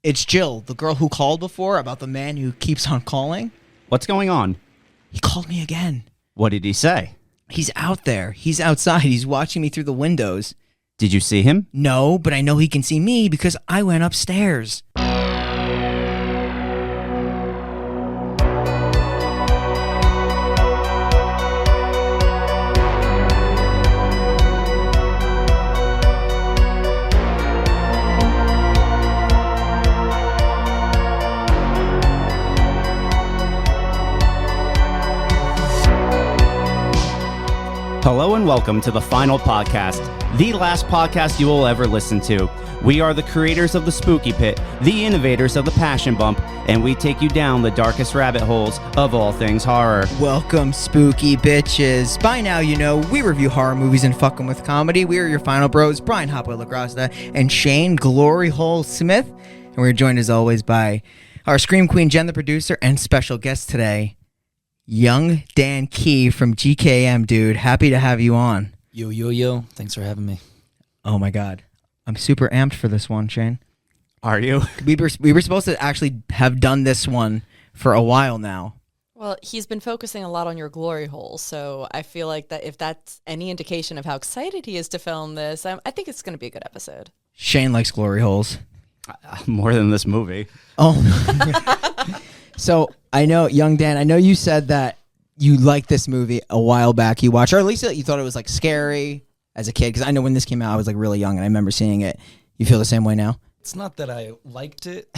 It's Jill, the girl who called before about the man who keeps on calling. What's going on? He called me again. What did he say? He's out there. He's outside. He's watching me through the windows. Did you see him? No, but I know he can see me because I went upstairs. Hello and welcome to the final podcast, the last podcast you will ever listen to. We are the creators of the Spooky Pit, the innovators of the Passion Bump, and we take you down the darkest rabbit holes of all things horror. Welcome, spooky bitches. By now, you know, we review horror movies and fuck 'em with comedy. We are your final bros, Brian Hopper LaGrasta and Shane Glory Hole Smith. And we're joined as always by our Scream Queen, Jen, the producer, and special guest today, Young Dan Kee from GKM, dude. Happy to have you on. Yo. Thanks for having me. Oh my God. I'm super amped for this one, Shane. Are you? We were supposed to actually have done this one for a while now. Well, he's been focusing a lot on your glory hole, so I feel like that if that's any indication of how excited he is to film this, I think it's going to be a good episode. Shane likes glory holes. More than this movie. Oh. So I know, Young Dan, I know you said that you liked this movie a while back. You watched, or at least you thought it was like scary as a kid. Because I know when this came out, I was like really young, and I remember seeing it. You feel the same way now? It's not that I liked it.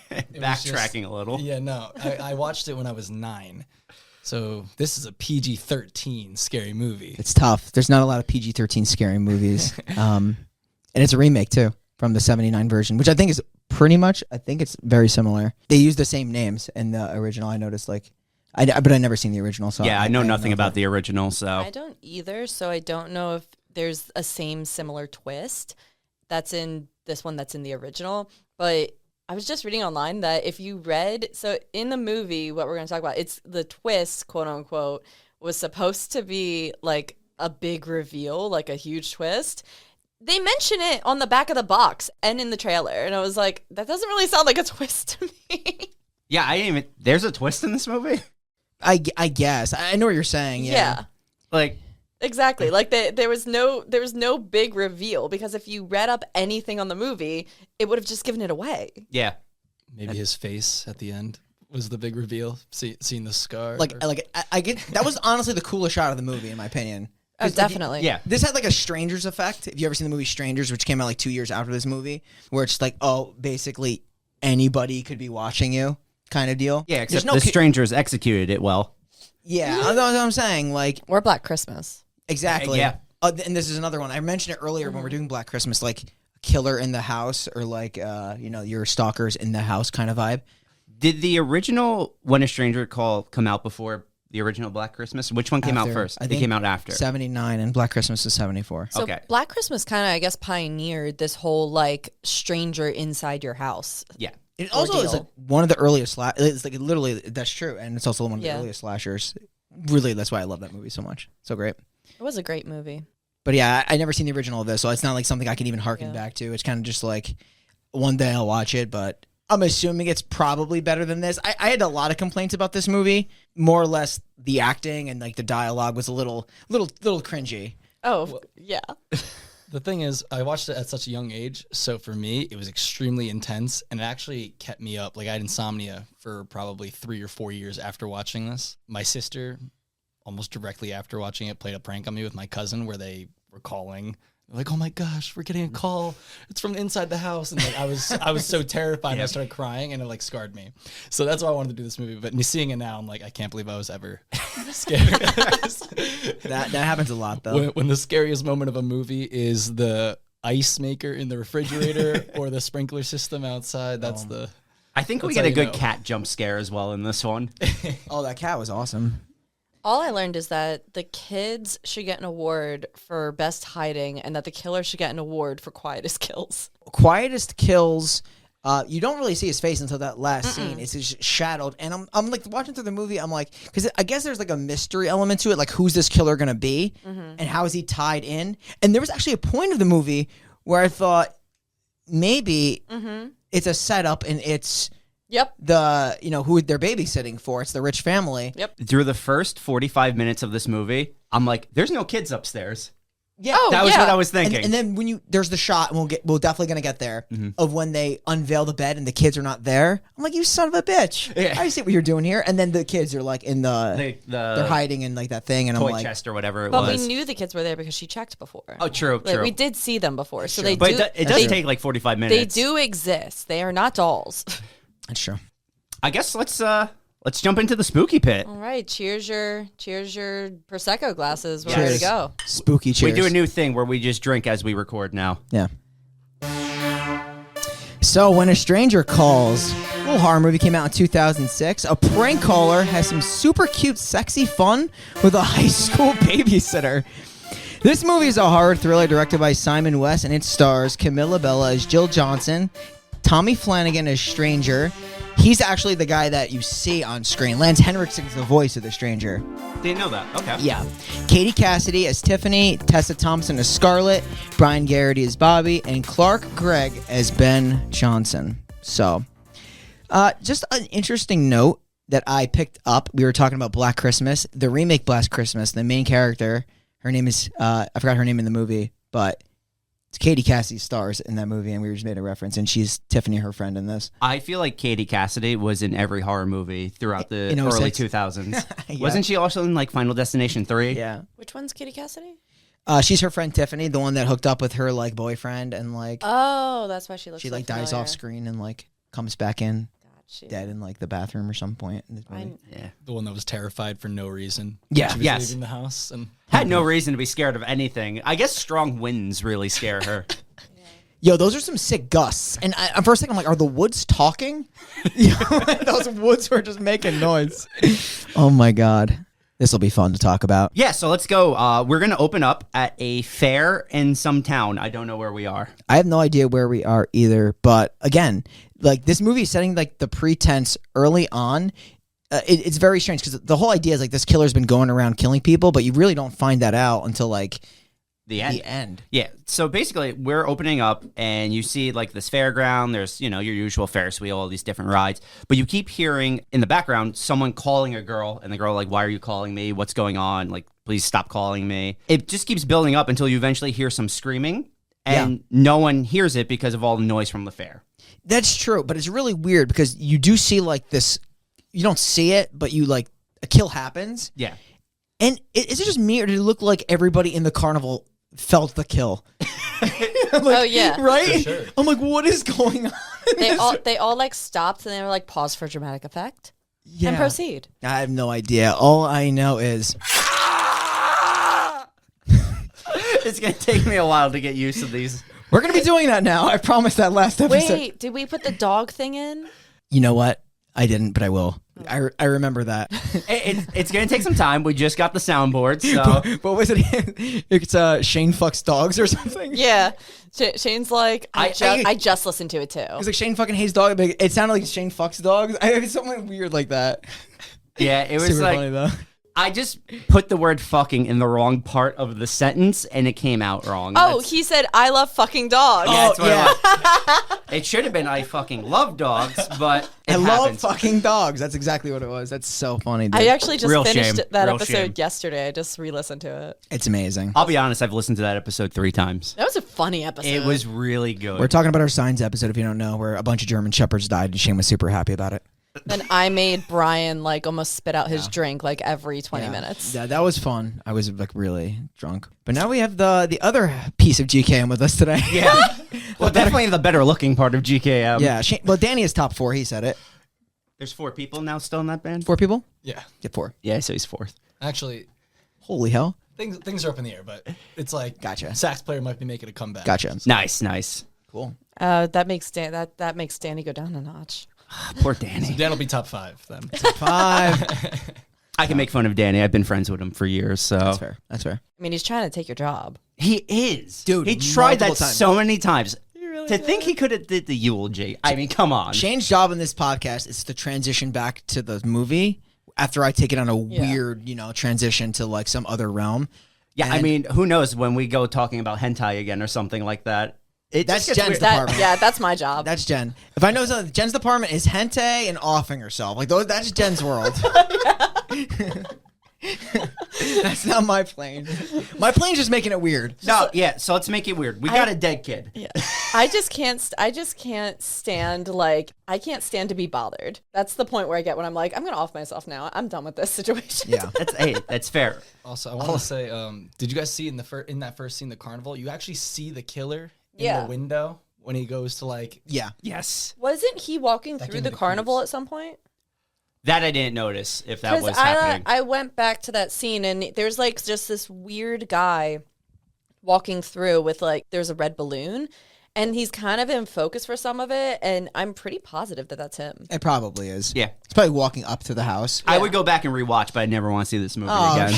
Backtracking a little. Yeah, no. I watched it when I was 9. So this is a PG-13 scary movie. It's tough. There's not a lot of PG-13 scary movies. And it's a remake, too, from the 79 version, which I think is pretty much, I think it's very similar. They use the same names in the original. I noticed, but I never seen the original. So Yeah, I know nothing about the original, so. I don't either, so I don't know if there's a similar twist that's in this one that's in the original. But I was just reading online that if you read, so in the movie, what we're going to talk about, it's the twist, quote unquote, was supposed to be like a big reveal, like a huge twist. They mention it on the back of the box and in the trailer, and I was like, that doesn't really sound like a twist to me. Yeah, I didn't even. There's a twist in this movie? I guess. I know what you're saying. Yeah. Like. Exactly. Like there was no big reveal, because if you read up anything on the movie, it would have just given it away. Yeah. Maybe his face at the end was the big reveal. Seeing the scar. I get that was honestly the coolest shot of the movie, in my opinion. Oh, definitely. Yeah. This had like a Strangers effect. Have you ever seen the movie Strangers, which came out like 2 years after this movie, where it's like, oh, basically anybody could be watching you kind of deal? Yeah, except the strangers executed it well. Yeah, that's what I'm saying. Like, Or Black Christmas. Exactly. Yeah. And this is another one. I mentioned it earlier when we're doing Black Christmas, like a killer in the house, or like, your stalkers in the house kind of vibe. Did the original When a Stranger Call come out before the original Black Christmas? Which one came out first? It came out after. 79, and Black Christmas is 74. So Okay. Black Christmas kind of, I guess, pioneered this whole like stranger inside your house. Yeah. It also is like one of the earliest it's like literally, that's true, and it's also one of the earliest slashers. Really, that's why I love that movie so much. So great. It was a great movie. But yeah, I never seen the original of this, so it's not like something I can even harken back to. It's kind of just like one day I'll watch it, but I'm assuming it's probably better than this. I had a lot of complaints about this movie. More or less, the acting and like the dialogue was a little cringy. Oh, yeah. The thing is, I watched it at such a young age, so for me, it was extremely intense, and it actually kept me up. Like, I had insomnia for probably 3 or 4 years after watching this. My sister, almost directly after watching it, played a prank on me with my cousin where they were calling. They're like, oh my gosh, we're getting a call. It's from inside the house. And like, I was so terrified. Yep. I started crying, and it like scarred me. So that's why I wanted to do this movie. But seeing it now, I'm like, I can't believe I was ever scared. That happens a lot, though. When the scariest moment of a movie is the ice maker in the refrigerator or the sprinkler system outside, I think we get a good cat jump scare as well in this one. Oh, that cat was awesome. All I learned is that the kids should get an award for best hiding, and that the killer should get an award for quietest kills. Quietest kills. You don't really see his face until that last scene. It's just shadowed, and I'm like watching through the movie. I'm like, because I guess there's like a mystery element to it, like who's this killer gonna be, and how is he tied in? And there was actually a point of the movie where I thought maybe it's a setup, and it's Yep. who they're babysitting for. It's the rich family. Yep. Through the first 45 minutes of this movie, I'm like, there's no kids upstairs. Yeah, Oh, That was yeah. what I was thinking. and then when there's the shot, and we're definitely gonna get there of when they unveil the bed and the kids are not there. I'm like, you son of a bitch! Yeah. I see what you're doing here. And then the kids are like in they're hiding in like that thing, and I'm toy like, chest or whatever it But was. we knew the kids were there because she checked before. Oh, true, Like, true. we did see them before, so they But do. it does take like 45 minutes. They do exist. They are not dolls. that's true. I guess let's jump into the spooky pit. All right, cheers your prosecco glasses. We're ready to go. Spooky cheers. We do a new thing where we just drink as we record now. Yeah. So, When a Stranger Calls, a little horror movie, came out in 2006. A prank caller has some super cute, sexy fun with a high school babysitter. This movie is a horror thriller directed by Simon West, and it stars Camilla Bella as Jill Johnson, Tommy Flanagan as Stranger. He's actually the guy that you see on screen. Lance Henriksen's the voice of the Stranger. Didn't know that. Okay. Yeah. Katie Cassidy as Tiffany, Tessa Thompson as Scarlett, Brian Garrity as Bobby, and Clark Gregg as Ben Johnson. So, just an interesting note that I picked up. We were talking about Black Christmas, the remake Black Christmas. The main character, her name is, I forgot her name in the movie, but it's Katie Cassidy stars in that movie, and we just made a reference, and she's Tiffany, her friend in this. I feel like Katie Cassidy was in every horror movie throughout the In early 06? 2000s. Yeah. Wasn't she also in like Final Destination 3? Yeah. Which one's Katie Cassidy? She's her friend Tiffany, the one that hooked up with her like boyfriend, and like Oh, that's why she looks. she so like dies familiar. off screen and like comes back in Gotcha. dead in like the bathroom or some point in this movie. Yeah. The one that was terrified for no reason. Yeah. She was Yes. leaving the house and Had no reason to be scared of anything. I guess strong winds really scare her. Yo, those are some sick gusts. And at first thing I'm like, are the woods talking? You know, those woods were just making noise. Oh my god. This will be fun to talk about. Yeah, so let's go. We're going to open up at a fair in some town. I don't know where we are. I have no idea where we are either, but again, like this movie is setting like the pretense early on. It's very strange because the whole idea is like this killer's been going around killing people, but you really don't find that out until like The end. the end. Yeah, so basically we're opening up and you see like this fairground. There's, your usual Ferris wheel, all these different rides. But you keep hearing in the background someone calling a girl, and the girl like, why are you calling me? What's going on? Like, please stop calling me. It just keeps building up until you eventually hear some screaming, and no one hears it because of all the noise from the fair. That's true, but it's really weird because you do see like this. You don't see it, but you like a kill happens. Yeah. And is it just me, or did it look like everybody in the carnival felt the kill? Oh yeah. Right? For sure. I'm like, what is going on? They all like stopped and they were like pause for dramatic effect Yeah. and proceed. I have no idea. All I know is It's going to take me a while to get used to these. we're gonna be doing that now. I promised that last episode. Wait, did we put the dog thing in? You know what? I didn't, but I will. I remember that. It's going to take some time. We just got the soundboard, so... What was it? It's Shane fucks dogs or something. Yeah. Shane's like, I I- just listened to it too. It's like Shane fucking hates dogs. But it sounded like Shane fucks dogs. It's something weird like that. Yeah, it was Super like... funny though. I just put the word fucking in the wrong part of the sentence, and it came out wrong. Oh, That's- he said, I love fucking dogs. Yeah, that's what yeah. it was. It should have been I fucking love dogs, but it I love happens. fucking dogs. That's exactly what it was. That's so funny, dude. I actually just Real finished shame. that Real episode shame. yesterday. I just re-listened to it. It's amazing. I'll be honest, I've listened to that episode 3 times. That was a funny episode. It was really good. We're talking about our Signs episode, if you don't know, where a bunch of German Shepherds died, and Shane was super happy about it. Then I made Brian like almost spit out his drink like every 20 minutes. Yeah, that was fun. I was like really drunk. But now we have the other piece of GKM with us today. Yeah. Well, definitely the better looking part of GKM. Yeah. Shane, well, Danny is top 4. He said it. There's 4 people now still in that band? 4 people? yeah. Get 4. Yeah, so he's 4th. Actually, Holy hell. things are up in the air, but it's like Gotcha. sax player might be making a comeback. Gotcha. Nice. Cool. That makes that makes Danny go down a notch. Poor Danny. Dan'll be top 5 then. 5. I can make fun of Danny. I've been friends with him for years, so. That's fair. That's fair. I mean, he's trying to take your job. He is. Dude, He tried that multiple times. so many times. To think he could have did the eulogy. I mean, come on. Shane's job in this podcast is to transition back to the movie after I take it on a weird, transition to like some other realm. Yeah, I And- mean, who knows when we go talking about hentai again or something like that. That's just gets Jen's weird. department. Yeah, that's my job. That's Jen. If I know something, Jen's department is hentai and offing herself. Like those, that's Jen's world. That's not my plane. My plane's just making it weird. No, yeah. So let's make it weird. We got a dead kid. Yeah. I just can't stand like I can't stand to be bothered. That's the point where I get when I'm like, I'm gonna off myself now. I'm done with this situation. Yeah. That's fair. Also, I want to say, did you guys see in that first scene, the carnival? You actually see the killer in the window when he goes to like. Yeah. Yes. Wasn't he walking through gave the me the carnival creeps. at some point? That I didn't notice if that was Because happening. I went back to that scene and there's like just this weird guy walking through with like there's a red balloon and he's kind of in focus for some of it and I'm pretty positive that that's him. It probably is. Yeah. It's probably walking up to the house. I would go back and rewatch, but I never want to see this movie again.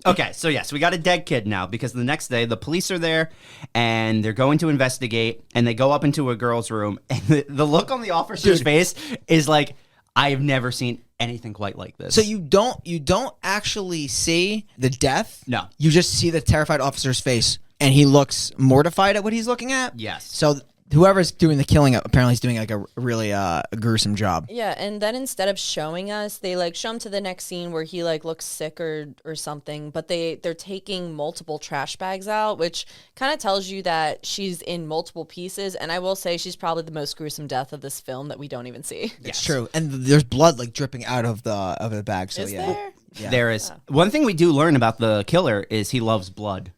Okay, so yes, we got a dead kid now because the next day the police are there and they're going to investigate and they go up into a girl's room and the look on the officer's face is like, I have never seen anything quite like this. So you don't actually see the death. No. You just see the terrified officer's face, and he looks mortified at what he's looking at. Yes. So whoever's doing the killing apparently is doing like a really gruesome job. Yeah, and then instead of showing us, they like show him to the next scene where he like looks sick or something, but they're taking multiple trash bags out, which kind of tells you that she's in multiple pieces, and I will say she's probably the most gruesome death of this film that we don't even see. It's true, and there's blood like dripping out of the bag. So Is yeah, there? Yeah. There is. One thing we do learn about the killer is he loves blood.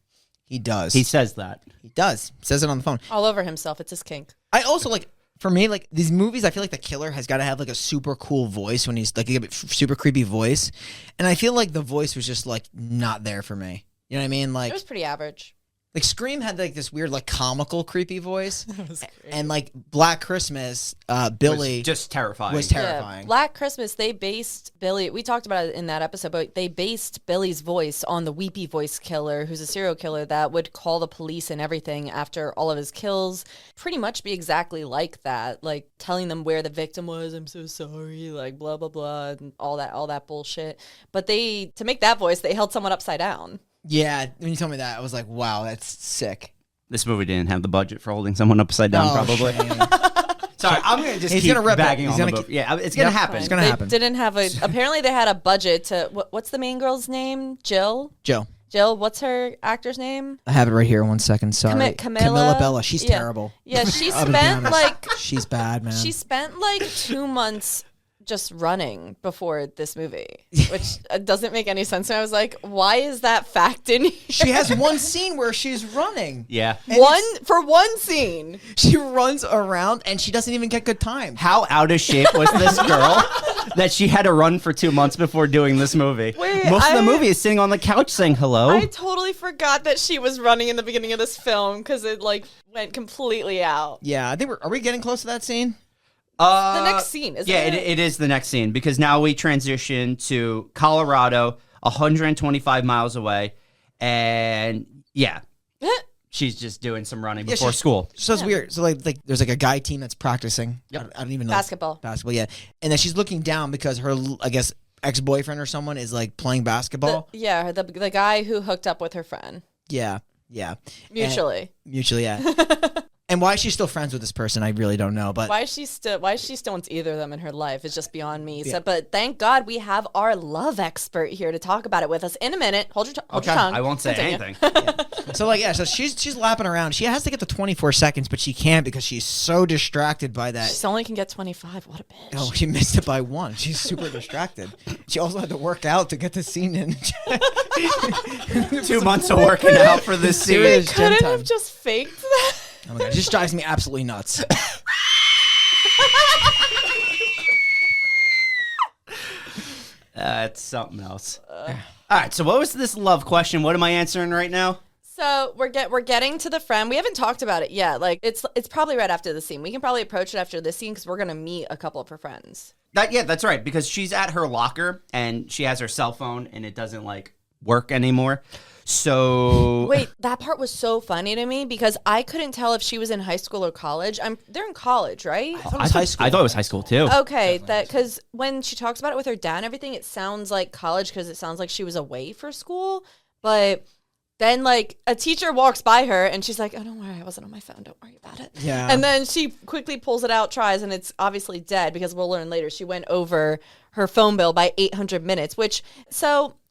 He does. He says that. He does. Says it on the phone. All over himself. It's his kink. I also like, for me, like these movies, I feel like the killer has got to have like a super cool voice when he's like a super creepy voice, and I feel like the voice was just like not there for me. You know what I mean? It Like was pretty average. Scream had like this weird like comical creepy voice, and like Black Christmas, Billy Was just terrifying. was terrifying. Yeah, Black Christmas, they based Billy, we talked about it in that episode, but they based Billy's voice on the weepy voice killer, who's a serial killer that would call the police and everything after all of his kills. Pretty much be exactly like that, like telling them where the victim was, I'm so sorry, like blah, blah, blah, and all that bullshit. But to make that voice, they held someone upside down. Yeah, when you told me that, I was like, wow, that's sick. This movie didn't have the budget for holding someone upside down, probably. Shane. Sorry, I'm going to just He's keep gonna rip it. bagging He's on the gonna movie. Yeah, it's going to happen. It's gonna They happen. didn't have apparently they had a budget to, what's the main girl's name? Jill, what's her actor's name? I have it right here. 1 second. Sorry, Camilla Bella. She's terrible. Yeah, she I'll be spent honest. like She's bad, man. She spent like 2 months just running before this movie, which doesn't make any sense. And I was like, why is that fact in here? She has one scene where she's running. Yeah. For one scene. She runs around and she doesn't even get good time. How out of shape was this girl that she had to run for 2 months before doing this movie? Wait, Most of the movie is sitting on the couch saying hello. I totally forgot that she was running in the beginning of this film because it like went completely out. Yeah, I think are we getting close to that scene? The next scene, isn't yeah, it? it is the next scene because now we transition to Colorado, 125 miles away, and yeah, she's just doing some running before school. So it's weird. So like there's like a guy team that's practicing. Yep. I don't even know. Basketball, yeah. And then she's looking down because her, I guess, ex-boyfriend or someone is like playing basketball. the guy who hooked up with her friend. Yeah. Mutually, yeah. And why is she still friends with this person, I really don't know. But why she still wants either of them in her life is just beyond me. So, but thank God we have our love expert here to talk about it with us in a minute. Hold your tongue. I won't say Continue. anything. so she's lapping around. She has to get to 24 seconds, but she can't because she's so distracted by that. She only can get 25. What a bitch. Oh, she missed it by 1. She's super distracted. She also had to work out to get the scene in. 2 months of working out for this scene. Serious They gym couldn't time. have just faked that. Oh my God, it just drives me absolutely nuts. It's something else. All right, so what was this love question? What am I answering right now? So we're getting to the friend. We haven't talked about it yet. Like it's probably right after the scene. We can probably approach it after this scene because we're gonna meet a couple of her friends. Yeah, that's right, because she's at her locker and she has her cell phone and it doesn't like work anymore. So Wait, that part was so funny to me because I couldn't tell if she was in high school or college. They're in college, right? I thought it was high school. I thought it was high school too. Okay, that because when she talks about it with her dad and everything, it sounds like college because it sounds like she was away for school. But Then, like, a teacher walks by her, and she's like, oh, don't worry, I wasn't on my phone. Don't worry about it. Yeah. And then she quickly pulls it out, tries, and it's obviously dead because we'll learn later she went over her phone bill by 800 minutes,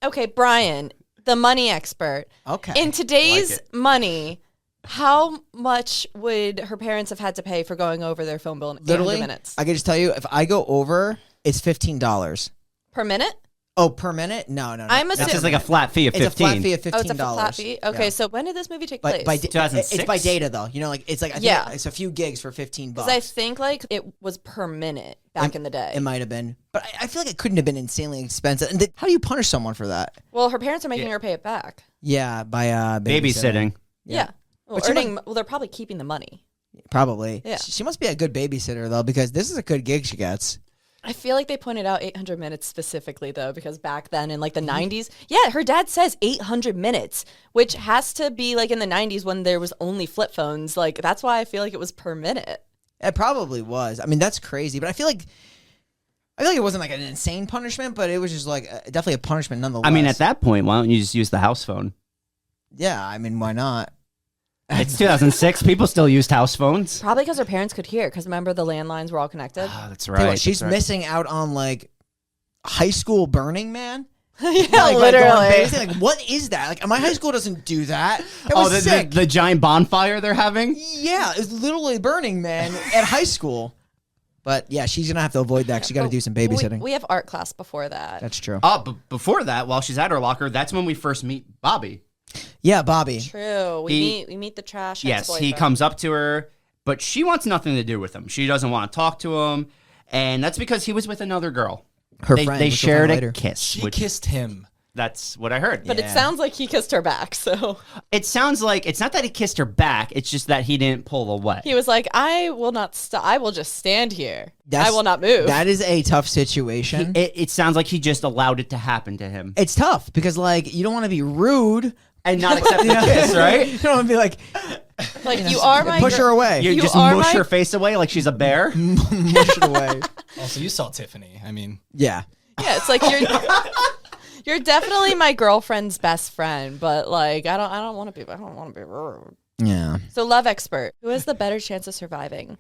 okay, Brian, the money expert. Okay. In today's money, how much would her parents have had to pay for going over their phone bill in 800 minutes? I can just tell you, if I go over, it's $15. Per minute? Oh, per minute? No. I'm It's assuming just like a flat fee of 15. It's a flat fee of $15. Oh, it's a flat fee? Okay, so when did this movie take place? By 2006? It's by data, though. You know, like, it's like, I think it's a few gigs for $15. Because I think, like, it was per minute back in the day. It might have been. But I feel like it couldn't have been insanely expensive. And how do you punish someone for that? Well, her parents are making her pay it back. Yeah, by Babysitting. Yeah. Well, they're probably keeping the money. Probably. Yeah. She must be a good babysitter, though, because this is a good gig she gets. I feel like they pointed out 800 minutes specifically, though, because back then in, like, the 90s, her dad says 800 minutes, which has to be, like, in the 90s when there was only flip phones. Like, that's why I feel like it was per minute. It probably was. I mean, that's crazy. But I feel like it wasn't, like, an insane punishment, but it was just, like, definitely a punishment nonetheless. I mean, at that point, why don't you just use the house phone? Yeah, I mean, why not? It's 2006. People still used house phones. Probably because her parents could hear, because remember the landlines were all connected? Oh, that's Tell you right. what, she's that's right. missing out on, like, high school Burning Man. Yeah, Like, literally. like, what is that? Like, my high school doesn't do that. That Oh, was sick. the giant bonfire they're having? Yeah, it's literally Burning Man at high school. But yeah, she's gonna have to avoid that. She's got to do some babysitting. We have art class before that. That's true. But before that, while she's at her locker, that's when we first meet Bobby. Yeah, Bobby. True. We meet the trash. Yes, he ex-boyfriend. comes up to her, but she wants nothing to do with him. She doesn't want to talk to him, and that's because he was with another girl. Her They friend. they which we'll find shared a later. kiss. She which- kissed him. That's what I heard. But Yeah. it sounds like he kissed her back, so It sounds like it's not that he kissed her back. It's just that he didn't pull away. he was like, I will not stop. I will just stand here. That's- I will not move. That is a tough situation. It sounds like he just allowed it to happen to him It's tough because, like, you don't want to be rude. and not accept the kiss, right? You don't want to be like, like, you are my push her away. You just are mush my- her face away like she's a bear. Push it away. Also, you saw Tiffany. I mean, Yeah. Yeah, it's like you're definitely my girlfriend's best friend, but like I don't want to be rude. Yeah. So love expert, who has the better chance of surviving?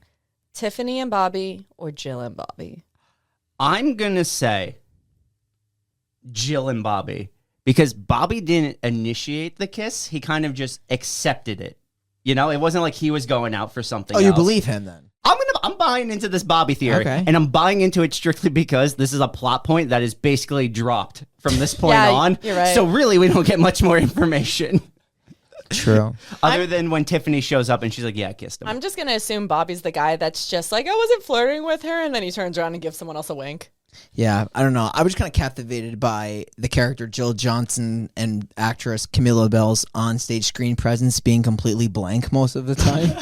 Tiffany and Bobby or Jill and Bobby? I'm gonna say Jill and Bobby because Bobby didn't initiate the kiss. He kind of just accepted it. You know, it wasn't like he was going out for something. Oh, you else. believe him then? I'm buying into this Bobby theory, Okay. and I'm buying into it strictly because this is a plot point that is basically dropped from this point Yeah, on. you're right. So really, we don't get much more information True. other than when Tiffany shows up and she's like, "Yeah, I kissed him." I'm just gonna assume Bobby's the guy that's just like I wasn't flirting with her, and then he turns around and gives someone else a wink. Yeah, I don't know. I was kind of captivated by the character Jill Johnson and actress Camilla Bell's onstage screen presence being completely blank most of the time.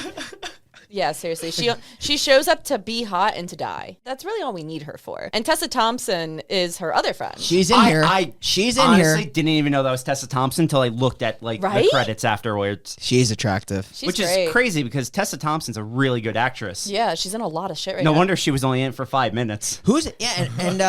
Yeah, seriously. She shows up to be hot and to die. That's really all we need her for. And Tessa Thompson is her other friend. She's in here. She's in honestly here. didn't even know that was Tessa Thompson until I looked at like Right? the credits afterwards. She's attractive. She's Which great. is crazy because Tessa Thompson's a really good actress. Yeah, she's in a lot of shit right No now. wonder she was only in it for 5 minutes. Who's yeah, and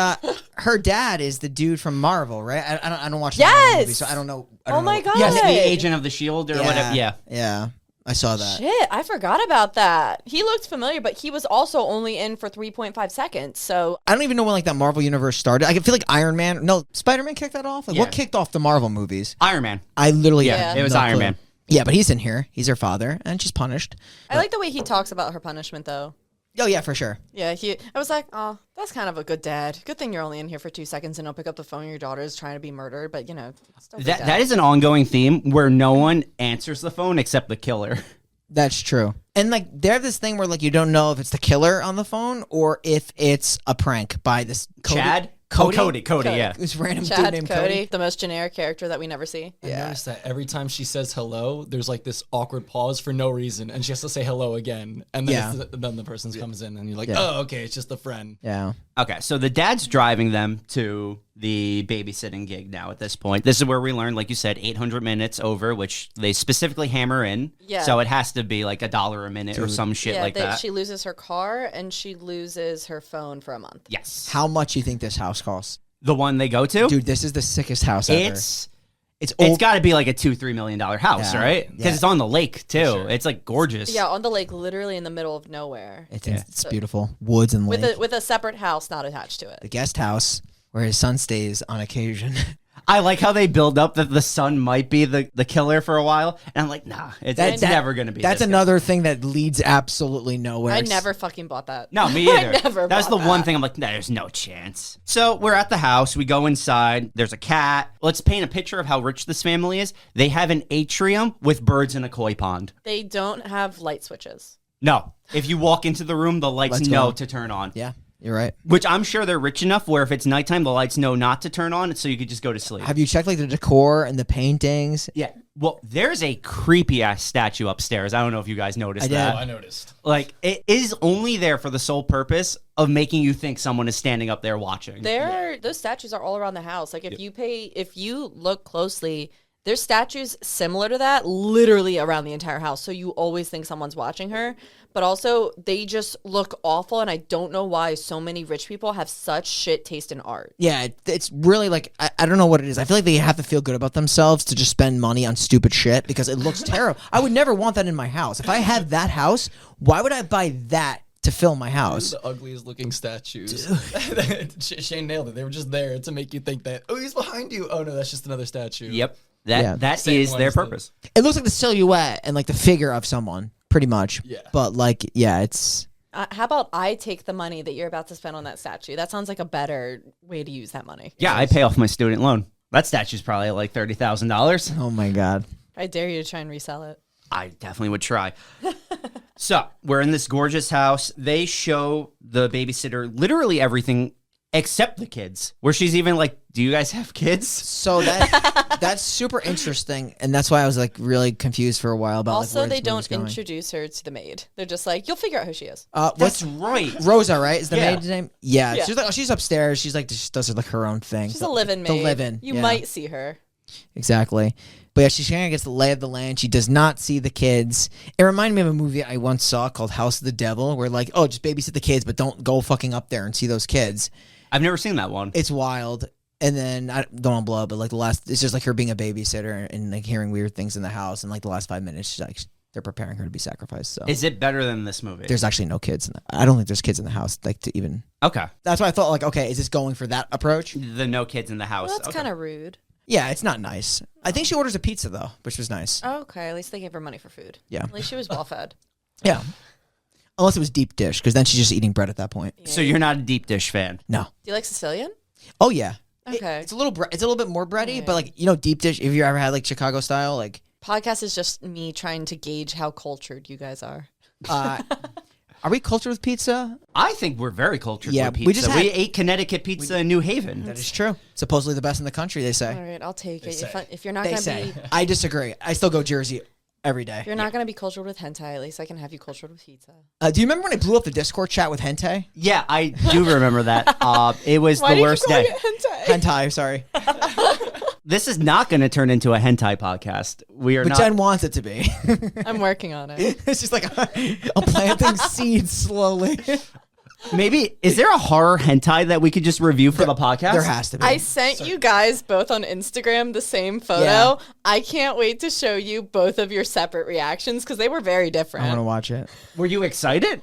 her dad is the dude from Marvel, right? I don't watch the Yes! Marvel movies, so I don't know. I Oh don't my know. god. Yes, the Agent of the Shield or Yeah, whatever. Yeah. yeah, I saw that. Shit, I forgot about that. He looked familiar, but he was also only in for 3.5 seconds. So I don't even know when like that Marvel universe started. I can feel like Iron Man. No, Spider-Man kicked that off. Like, Yeah. what kicked off the Marvel movies? Iron Man. I literally Yeah, have it was no Iron clue. Man. Yeah, but he's in here. He's her father, and she's punished. I like the way he talks about her punishment, though. Oh yeah, for sure. Yeah, I was like, oh, that's kind of a good dad. Good thing you're only in here for 2 seconds and don't pick up the phone. Your daughter's trying to be murdered, but you know, still good dad. That is an ongoing theme where no one answers the phone except the killer. That's true. And like they have this thing where like you don't know if it's the killer on the phone or if it's a prank by this Cody. Chad? Cody? Cody, yeah. This random dude Chad named Cody, the most generic character that we never see. I noticed that every time she says hello, there's like this awkward pause for no reason, and she has to say hello again, and then, Yeah. then the person comes in, and you're like, Yeah. oh, okay, it's just a friend. Yeah. Okay, so the dad's driving them to the babysitting gig now at this point. This is where we learned, like you said, 800 minutes over, which they specifically hammer in. Yeah. So it has to be like $1 a minute or some shit Yeah, like that. she loses her car and she loses her phone for a month. Yes. How much you think this house costs? The one they go to? Dude, this is the sickest house ever. It's got to be like a $2-3 million house, Yeah. right? Because Yeah. it's on the lake too. Sure. It's like gorgeous. Yeah, on the lake, literally in the middle of nowhere. It's beautiful. Woods and lake. With a separate house not attached to it. The guest house where his son stays on occasion. I like how they build up that the son might be the killer for a while, and I'm like, nah, it's never gonna be. That's this another thing that leads absolutely nowhere. I never fucking bought that. No, me either. never That's the bought one that. thing I'm like, nah, there's no chance. So we're at the house. We go inside. There's a cat. Let's paint a picture of how rich this family is. They have an atrium with birds in a koi pond. They don't have light switches. No, if you walk into the room, the lights Lights go know on. to turn on. Yeah, you're right. Which I'm sure they're rich enough where if it's nighttime, the lights know not to turn on, so you could just go to sleep. Have you checked like the decor and the paintings? Yeah. Well, there's a creepy ass statue upstairs. I don't know if you guys noticed I did. that. Oh, I noticed. Like, it is only there for the sole purpose of making you think someone is standing up there watching. Those statues are all around the house. Like if you look closely, there's statues similar to that literally around the entire house. So you always think someone's watching her. But also they just look awful, and I don't know why so many rich people have such shit taste in art. Yeah, it's really like, I don't know what it is. I feel like they have to feel good about themselves to just spend money on stupid shit because it looks terrible. I would never want that in my house. If I had that house, why would I buy that to fill my house? The ugliest looking statues. Shane nailed it. They were just there to make you think that, oh, he's behind you. Oh, no, that's just another statue. Yep. Yeah. That Same is their ones that- purpose. It looks like the silhouette and like the figure of someone, pretty much. Yeah. But like, yeah, it's... How about I take the money that you're about to spend on that statue? That sounds like a better way to use that money. Yeah, I pay off my student loan. That statue's probably like $30,000. Oh my God. I dare you to try and resell it. I definitely would try. So we're in this gorgeous house. They show the babysitter literally everything except the kids, where she's even like, do you guys have kids? So that's super interesting, and that's why I was like really confused for a while about Also, like, where they this movie's don't going. introduce her to the maid. They're just like, you'll figure out who she is. That's right. Rosa, right? Is the Yeah. maid's name? Yeah. Yeah. She's like, oh, she's upstairs. She's like, she does like her own thing. She's a live-in maid. The live-in. You yeah. might see her. Exactly. But yeah, she kind of gets the lay of the land. She does not see the kids. It reminded me of a movie I once saw called House of the Devil, where like, oh, just babysit the kids, but don't go fucking up there and see those kids. I've never seen that one. It's wild. And then I don't want to blow up, but like it's just like her being a babysitter and like hearing weird things in the house. And like the last 5 minutes, she's like, they're preparing her to be sacrificed. So Is it better than this movie? there's actually no kids in I don't think there's kids in the house, like to even. Okay. That's why I thought like, okay, is this going for that approach? The no kids in the house. Well, that's Okay. kind of rude. Yeah, it's not nice. I think she orders a pizza though, which was nice. Oh, okay, at least they gave her money for food. Yeah. At least she was well fed. Yeah. Unless it was deep dish, because then she's just eating bread at that point. So you're not a deep dish fan. No. Do you like Sicilian? Oh yeah. Okay. It's a little it's a little bit more bready, Okay. but like deep dish. If you ever had like Chicago style, like Podcast is just me trying to gauge how cultured you guys are. are we cultured with pizza? I think we're very cultured Yeah, with pizza. we just had- ate Connecticut pizza in New Haven. That is true. Supposedly the best in the country, they say. All right, I'll take it. say. If you're not They gonna say. be, I disagree. I still go Jersey every day. if you're not gonna be cultured with hentai, at least I can have you cultured with pizza. Do you remember when I blew up the Discord chat with hentai? Yeah, I do remember that. It was the worst day. Hentai, sorry. This is not going to turn into a hentai podcast. We are But not. Jen wants it to be. I'm working on it. It's just like I'm planting seeds slowly. Maybe is there a horror hentai that we could just review for the podcast? There has to be. I sent you guys both on Instagram the same photo. Yeah. I can't wait to show you both of your separate reactions because they were very I want different. to watch it. Were you excited?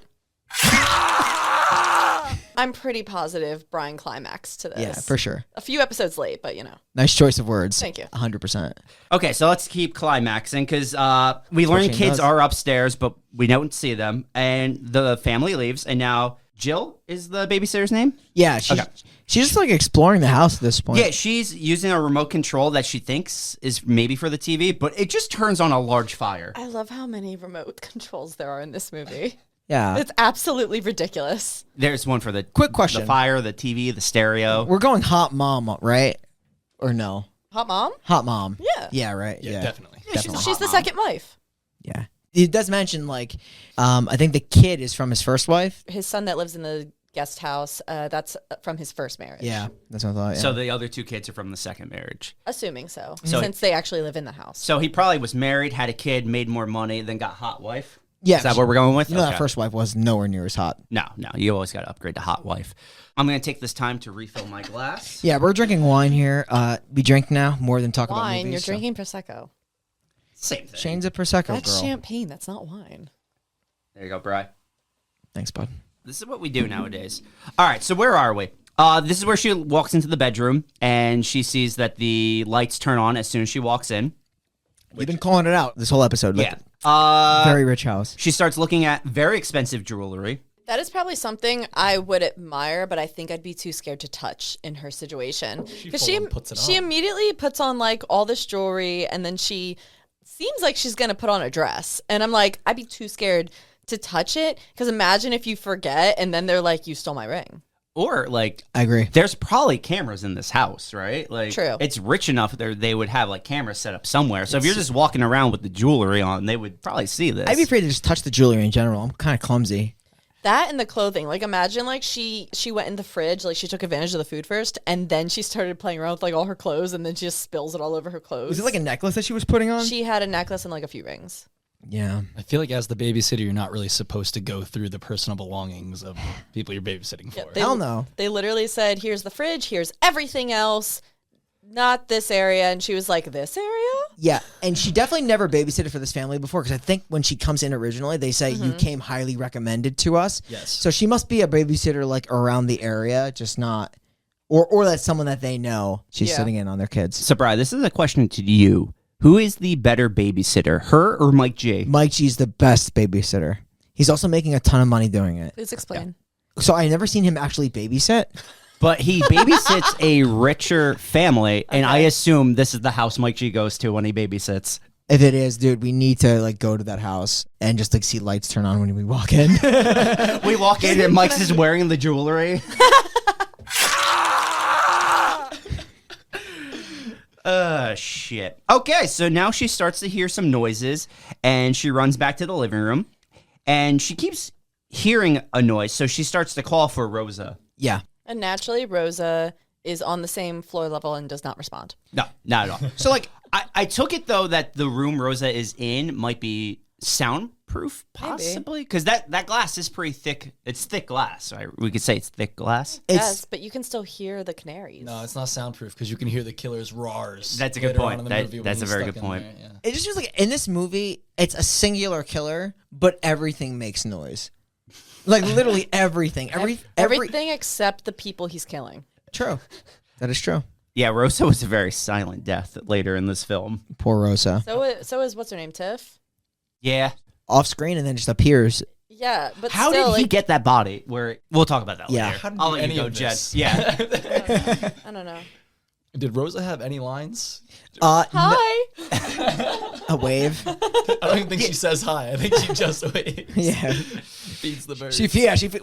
I'm pretty positive Brian climaxed to this. Yeah, for sure. A few episodes late, but you know. Nice choice of words. Thank you. 100%. Okay, so let's keep climaxing because we learn Shane kids does. are upstairs, but we don't see them, and the family leaves, and now Jill is the babysitter's name. Yeah, she's just like exploring the house at this point. Yeah, she's using a remote control that she thinks is maybe for the TV, but it just turns on a large fire. I love how many remote controls there are in this movie. Yeah. It's absolutely ridiculous. There's one for the Quick question. the fire, the TV, the stereo. We're going hot mom, right? Or no? Hot mom? Hot mom. Yeah. Yeah, right. Yeah, Yeah. definitely. Yeah, she's a She's hot the mom. second wife. Yeah. It does mention like I think the kid is from his first wife. His son that lives in the guest house, that's from his first marriage. Yeah. That's what I thought. Yeah. So the other two kids are from the second marriage. Assuming so, So- since they actually live in the house. So he probably was married, had a kid, made more money, then got hot wife. Yeah. Is that what we're going with? You know, Okay. that first wife was nowhere near as hot. No, you always got to upgrade to hot wife. I'm going to take this time to refill my glass. Yeah, we're drinking wine here. We drink now more than talk about Wine, movies. you're so- drinking Prosecco. Same thing. Shane's a Prosecco That's girl. champagne. That's not wine. There you go, Bri. Thanks, bud. This is what we do nowadays. All right, so where are we? This is where she walks into the bedroom, and she sees that the lights turn on as soon as she walks in. We've been calling it out this whole episode. Like, Yeah. very rich house. She starts looking at very expensive jewelry. That is probably something I would admire, but I think I'd be too scared to touch in her situation. Because full-on puts it she on. immediately puts on like all this jewelry, and then she seems like she's gonna put on a dress, and I'm like, I'd be too scared to touch it. Because imagine if you forget, and then they're like, you stole my ring. Or, like, I agree. there's probably cameras in this house, right? Like, True. It's rich enough that they would have, like, cameras set up somewhere. So if you're just walking around with the jewelry on, they would probably see this. I'd be afraid to just touch the jewelry in general. I'm kind of clumsy. That and the clothing. Like, imagine like she went in the fridge, like she took advantage of the food first, and then she started playing around with like all her clothes, and then she just spills it all over her clothes. Was it like a necklace that she was putting on? She had a necklace and like a few rings. Yeah. I feel like as the babysitter, you're not really supposed to go through the personal belongings of people you're babysitting for. They- Hell no. They literally said, here's the fridge, here's everything else, not this area. And she was like, this area? Yeah, and she definitely never babysitted for this family before because I think when she comes in originally, they say you came highly recommended to us. Yes. So she must be a babysitter like around the area, just not, or that's someone that they know she's Yeah. sitting in on their kids. So, Bri, this is a question to you. Who is the better babysitter, her or Mike G? Mike G's the best babysitter. He's also making a ton of money doing it. Please explain. So I never seen him actually babysit. But he babysits a richer family, and I assume this is the house Mike G goes to when he babysits. If it is, dude, we need to like go to that house and just like see lights turn on when we walk in. We walk in and Mike's just wearing the jewelry. Shit. Okay, so now she starts to hear some noises, and she runs back to the living room, and she keeps hearing a noise, so she starts to call for Rosa. Yeah. And naturally, Rosa is on the same floor level and does not respond. No, not at all. So, like, I took it, though, that the room Rosa is in might be soundproof, possibly? Because that glass is pretty thick. It's thick glass, right? We could say it's thick glass. Yes, but you can still hear the canaries. No, it's not soundproof because you can hear the killer's roars. That's a good later on point. in the That- movie when that's a he's very stuck good in point. there, yeah. It just feels like in this movie, it's a singular killer, but everything makes noise. Like literally everything. Everything except the people he's killing. True. That is true. Yeah, Rosa was a very silent death later in this film. Poor Rosa. So is what's her name, Tiff? Yeah. Off screen and then just appears. Yeah, but How still, did he like, get that body? Where we'll talk about that Yeah. later. How did I'll let any you go, of Jed. this? Yeah. I don't know. Did Rosa have any lines? Hi. A wave. I don't even think she says hi. I think she just waves. Yeah. Feeds the birds.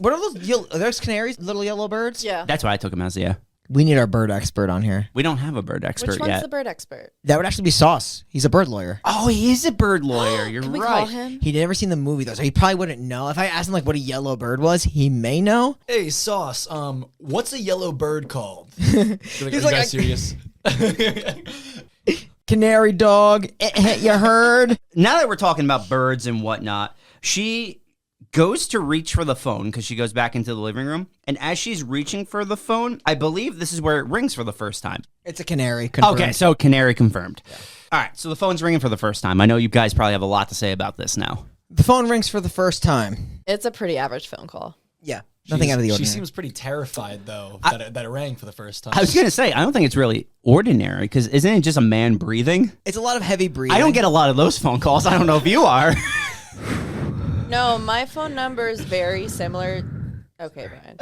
What are those? Are those canaries? Little yellow birds? Yeah. That's why I took him as, yeah. We need our bird expert on here. We don't have a bird expert Which one's yet. the bird expert? That would actually be Sauce. He's a bird lawyer. Oh, he is a bird lawyer. You're Can we right. call him? He'd never seen the movie though, so he probably wouldn't know. If I asked him like what a yellow bird was, he may know. Hey, Sauce. What's a yellow bird called? He's He's Are you like, guys serious? Canary dog. You heard? Now that we're talking about birds and whatnot, she goes to reach for the phone because she goes back into the living room. And as she's reaching for the phone, I believe this is where it rings for the first time. It's a canary. Confirmed. Okay, so canary confirmed. All right, so the phone's ringing for the first time. I know you guys probably have a lot to say about this now. The phone rings for the first time. It's a pretty average phone call. Yeah. Nothing out of the She ordinary. seems pretty terrified, though, that it rang for the first time. I was going to say, I don't think it's really ordinary because isn't it just a man breathing? It's a lot of heavy breathing. I don't get a lot of those phone calls. I don't know if you are. No, my phone number is very similar. Okay, Brian.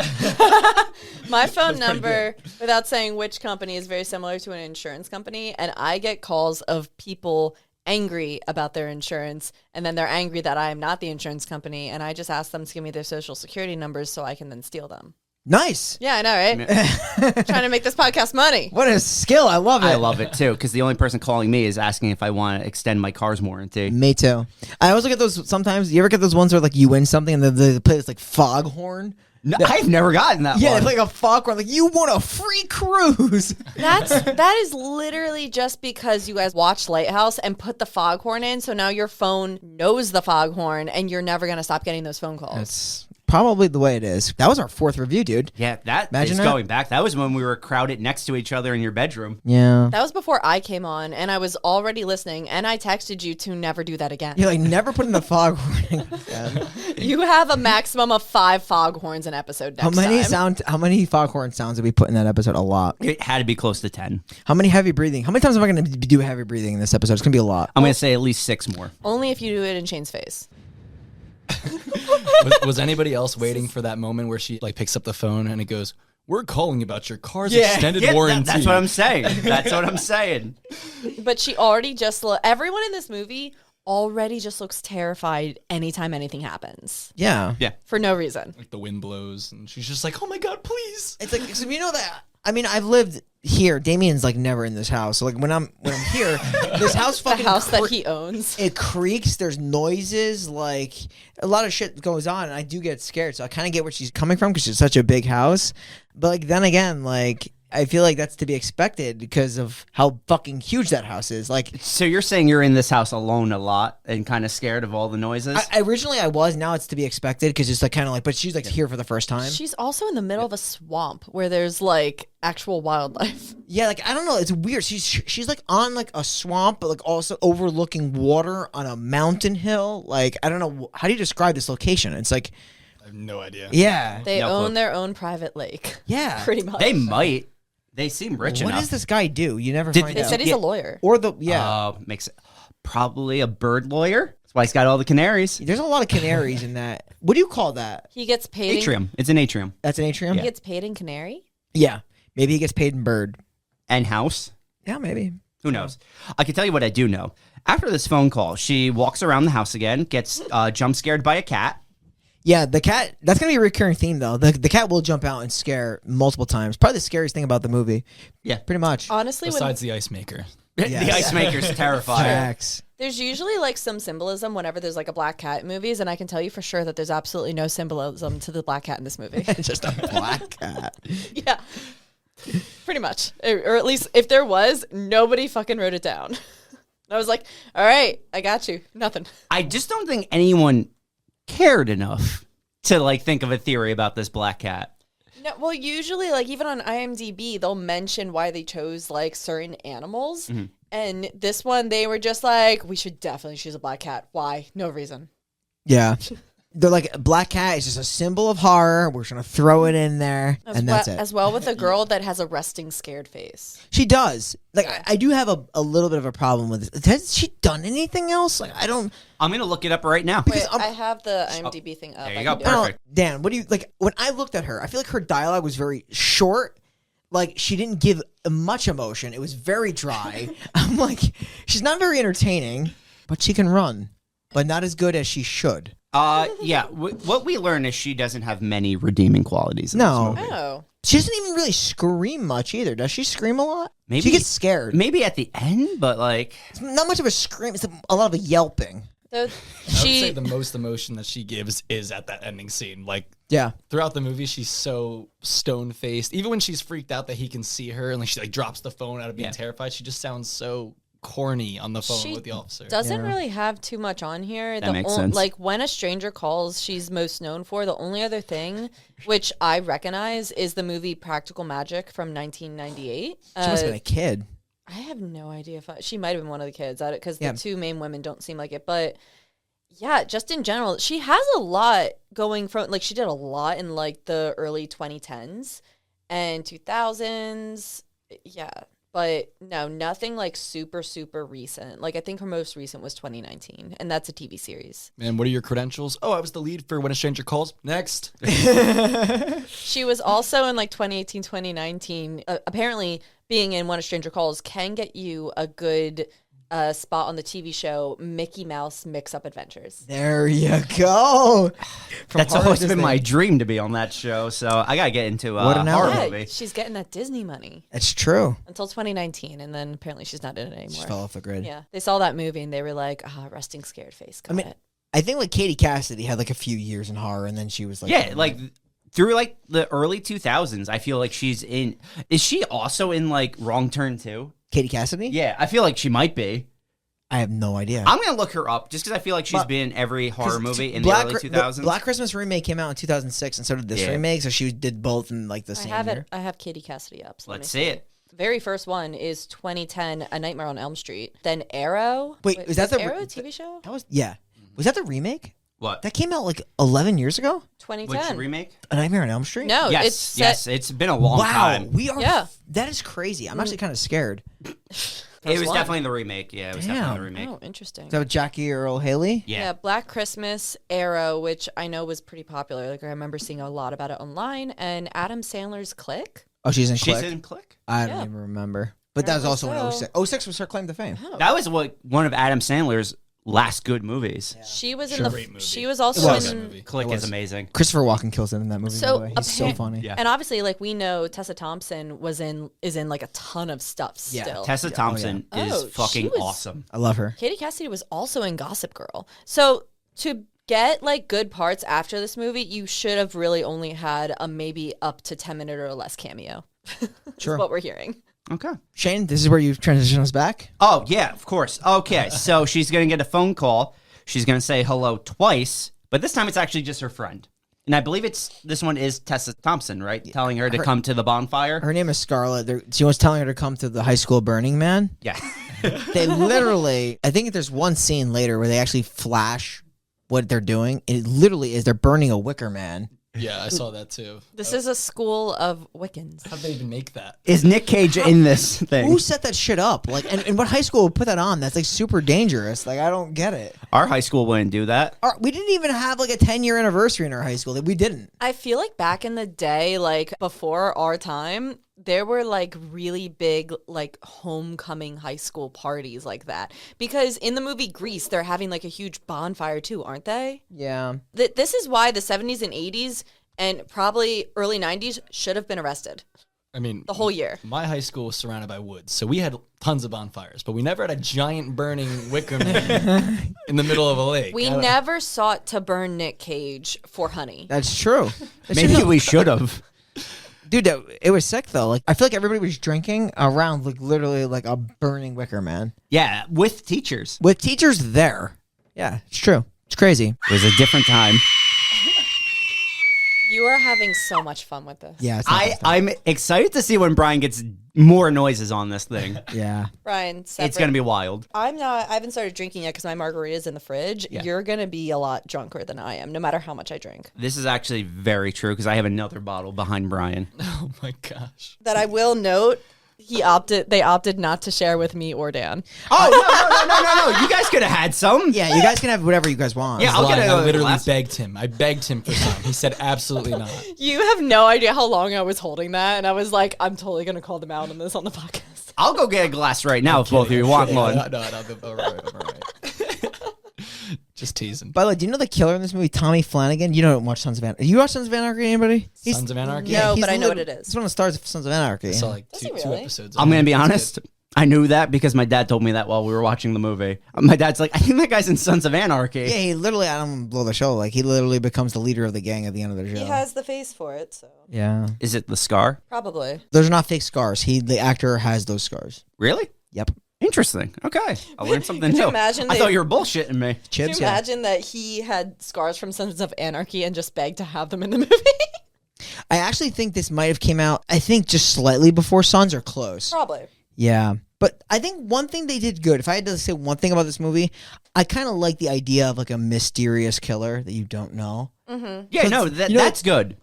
My phone number, without saying which company, is very similar to an insurance company, and I get calls of people angry about their insurance, and then they're angry that I am not the insurance company, and I just ask them to give me their social security numbers so I can then steal them. Nice. Yeah, I know, right? Trying to make this podcast money. What a skill. I love it. I love it too, because the only person calling me is asking if I want to extend my car's warranty. Me too. I always look at those sometimes. You ever get those ones where like you win something and they play this like foghorn? No, I've never gotten that Yeah, one. it's like a foghorn. Like, you won a free cruise. That is literally just because you guys watched Lighthouse and put the foghorn in, so now your phone knows the foghorn, and you're never gonna stop getting those phone calls. That's probably the way it is. That was our 4th review, dude. Yeah, that Imagine is that. going back. That was when we were crowded next to each other in your bedroom. Yeah. That was before I came on, and I was already listening, and I texted you to never do that again. You're like, never put in the foghorn again. You have a maximum of 5 foghorns an episode next time. How many foghorn sounds did we put in that episode? A lot. It had to be close to 10. How many heavy breathing? How many times am I going to do heavy breathing in this episode? It's going to be a lot. I'm going to say at least 6 more. Only if you do it in Shane's face. Was anybody else waiting for that moment where she like picks up the phone and it goes, "We're calling about your car's extended warranty"? That's what I'm saying. That's what I'm saying. But she already just everyone in this movie already just looks terrified anytime anything happens Yeah. Yeah. for no reason. Like the wind blows and she's just like, "Oh my god, please!" It's like, so you know that, I mean, I've lived here. Damien's like never in this house. So like when I'm here, this house The fucking house that he owns. it creaks. There's noises. Like a lot of shit goes on, and I do get scared. So I kind of get where she's coming from because it's such a big house. But like then again, like I feel like that's to be expected because of how fucking huge that house is. Like So you're saying you're in this house alone a lot and kind of scared of all the noises? originally I was. Now it's to be expected because it's like kind of like. But she's like here for the first time. She's also in the middle of a swamp where there's like actual wildlife. Yeah, like I don't know, it's weird. She's like on like a swamp, but like also overlooking water on a mountain hill. Like I don't know, how do you describe this location? It's like, I have no idea. yeah, They No own clue. their own private lake. yeah. Pretty much. They might. They seem rich What enough. does this guy do? You never Did- find They out. said he's Yeah. a lawyer. Or the yeah. Makes it probably a bird lawyer. That's why he's got all the canaries. There's a lot of canaries in that. What do you call that? He gets paid. Atrium. It's an atrium. That's an atrium. He gets paid in canary. Yeah, maybe he gets paid in bird. And house. Yeah, maybe. Who knows? I can tell you what I do know. After this phone call, she walks around the house again, gets jump scared by a cat. Yeah, the cat. That's gonna be a recurring theme though. The cat will jump out and scare multiple times. Probably the scariest thing about the movie. Yeah. Pretty much. Honestly, Besides the ice maker. Yes. The ice maker's terrifying. Facts. there's usually like some symbolism whenever there's like a black cat in movies, and I can tell you for sure that there's absolutely no symbolism to the black cat in this movie. It's just a black cat. Yeah. Pretty much. Or at least if there was, nobody fucking wrote it down. I was like, all right, I got you. Nothing. I just don't think anyone cared enough to like think of a theory about this black cat. No, well, usually, like, even on IMDb, they'll mention why they chose, like, certain animals. Mm-hmm. And this one, they were just like, we should definitely choose a black cat. Why? No reason. Yeah. They're like, black cat is just a symbol of horror. We're just going to throw it in there. And that's it. As well with a girl that has a resting scared face. She does. Like, I do have a little bit of a problem with it. Has she done anything else? Like, I don't. I'm going to look it up right now. Wait, I have the IMDb thing up. there you I go. can do it. I don't- Perfect. Dan, what do you like? When I looked at her, I feel like her dialogue was very short. Like, she didn't give much emotion. It was very dry. I'm like, she's not very entertaining, but she can run, but not as good as she should. Yeah. What we learn is she doesn't have many redeeming qualities. In No. This movie. Oh. She doesn't even really scream much either. Does she scream a lot? Maybe- She gets scared. Maybe at the end, but like, It's not much of a scream. It's a lot of a yelping. So I would say she, the most emotion that she gives is at that ending scene. Like Yeah. throughout the movie, she's so stone faced. Even when she's freaked out that he can see her and like she like drops the phone out of being Yeah. terrified, she just sounds so corny on the phone She with the officer. doesn't really have too much on here. That makes sense. Like, when a stranger calls, she's most known for. The only other thing, which I recognize, is the movie Practical Magic from 1998. She must have been a kid. I have no idea if she might have been one of the kids because Yeah. the two main women don't seem like it. But yeah, just in general, she has a lot going from, like, she did a lot in like the early 2010s and 2000s. Yeah. But no, nothing like super, super recent. Like, I think her most recent was 2019, and that's a TV series. And what are your credentials? Oh, I was the lead for When a Stranger Calls. Next. She was also in like 2018, 2019. Apparently, being in When a Stranger Calls can get you a good a spot on the TV show Mickey Mouse Mix-Up Adventures. There you go. From That's horror always to been my Disney. dream to be on that show, so I gotta get into What an horror outlet. movie. She's getting that Disney money It's true. until 2019, and then apparently she's not in it anymore. She fell off the grid. Yeah, they saw that movie and they were like, resting scared face. Got it. I think like Katie Cassidy had like a few years in horror, and then she was like, Yeah, like through like the early 2000s, I feel like she's in. Is she also in like Wrong Turn too? Katie Cassidy. Yeah, I feel like she might be. I have no idea. I'm gonna look her up just because I feel like she's been in every horror movie in the early 2000s. Black Christmas remake came out in 2006, and so did this remake. So she did both in like the I same have year. it. I have Katie Cassidy up. So let Let's me see it. Very first one is 2010, A Nightmare on Elm Street. Then Arrow. Wait, is that the Arrow a TV show? That was Was that the remake? What? That came out like 11 years ago. 2010. Which remake? A Nightmare on Elm Street. No, Yes, it's set, yes. It's been a long Wow, time. we are. Yeah. That is crazy. I'm actually kind of scared. It was one. definitely the remake. Yeah, it was definitely the Damn. remake. Oh, interesting. Is that with Jackie Earl Haley? Yeah. Black Christmas, Arrow, which I know was pretty popular. Like I remember seeing a lot about it online, and Adam Sandler's Click. Oh, she's in She's Click. in Click. I don't Yeah. even remember. But that was also in Apparently 06. 06 was her claim to fame. Oh. That was one of Adam Sandler's last good movies. She was Sure. in the. Great movie. She was also It was. in. Click It is was. amazing. Christopher Walken kills it in that movie. So, by the way. He's so funny. Yeah. And obviously, like we know, Tessa Thompson is in like a ton of stuff Yeah, still. Tessa Thompson Oh, is she fucking was- awesome. I love her. Katie Cassidy was also in Gossip Girl. So to get like good parts after this movie, you should have really only had a maybe up to 10-minute or less cameo. Sure. Is what we're hearing. Okay. Shane, this is where you transition us back. Oh, yeah, of course. Okay, so she's going to get a phone call. She's going to say hello twice, but this time it's actually just her friend. And I believe this one is Tessa Thompson, right? Telling her to come to the bonfire. Her name is Scarlett. She was telling her to come to the high school Burning Man. Yeah. They literally, I think there's one scene later where they actually flash what they're doing. It literally is they're burning a wicker man. Yeah, I saw that too. This is a school of Wiccans. How'd they even make that? Is Nick Cage in this thing? Who set that shit up? Like, and what high school would put that on? That's like super dangerous. Like, I don't get it. Our high school wouldn't do that. We didn't even have like a 10-year anniversary in our high school. We didn't. I feel like back in the day, like before our time, there were like really big like homecoming high school parties like that. Because in the movie Grease, they're having like a huge bonfire too, aren't they? Yeah. This is why the 70s and 80s and probably early 90s should have been arrested I mean, the whole year. my high school was surrounded by woods, so we had tons of bonfires, but we never had a giant burning wicker man in the middle of a lake. We never sought to burn Nick Cage for honey. That's true. Maybe we should have. Dude, it was sick though. Like, I feel like everybody was drinking around like literally like a burning wicker man Yeah, with teachers. with teachers there. Yeah, it's true. It's crazy. It was a different time. You are having so much fun with this. Yeah, it's not that I'm excited to see when Brian gets more noises on this thing. bad. Yeah. Brian, It's going to be wild. I haven't started drinking yet because my margarita's in the fridge. Yeah. You're going to be a lot drunker than I am, no matter how much I drink. This is actually very true because I have another bottle behind Brian. Oh my gosh. That I will note, they opted not to share with me or Dan. Oh, no. You guys could have had some. Yeah, you guys can have whatever you guys want. Yeah, I'll get I a literally glass. begged him. I begged him for some. He said absolutely not. You have no idea how long I was holding that, and I was like, I'm totally going to call them out on this on the podcast. I'll go get a glass right now if both of you want one. No, all right. Just teasing. By the way, do you know the killer in this movie, Tommy Flanagan? You don't watch Sons of Anarchy. You watch Sons of Anarchy, anybody? Sons of Anarchy? No, he's but I know lit- what it is. He's one of the stars of Sons of Anarchy. I saw like Does two he really? episodes. I'm going to be It's honest. good. I knew that because my dad told me that while we were watching the movie. My dad's like, I think that guy's in Sons of Anarchy. Yeah, he literally, I don't blow the show. Like, he literally becomes the leader of the gang at the end of the show. He has the face for it, so Yeah. Is it the scar? probably. Those are not fake scars. The actor has those scars. Really? Yep. Interesting. Okay. I learned something Could new. you imagine I they- thought you were bullshitting me. Could Chips, you yeah. imagine that he had scars from Sons of Anarchy and just begged to have them in the movie? I actually think this might have came out, I think, just slightly before Sons or close. Probably. Yeah. But I think one thing they did good, if I had to say one thing about this movie, I kind of like the idea of like a mysterious killer that you don't know. Yeah, no, that's good.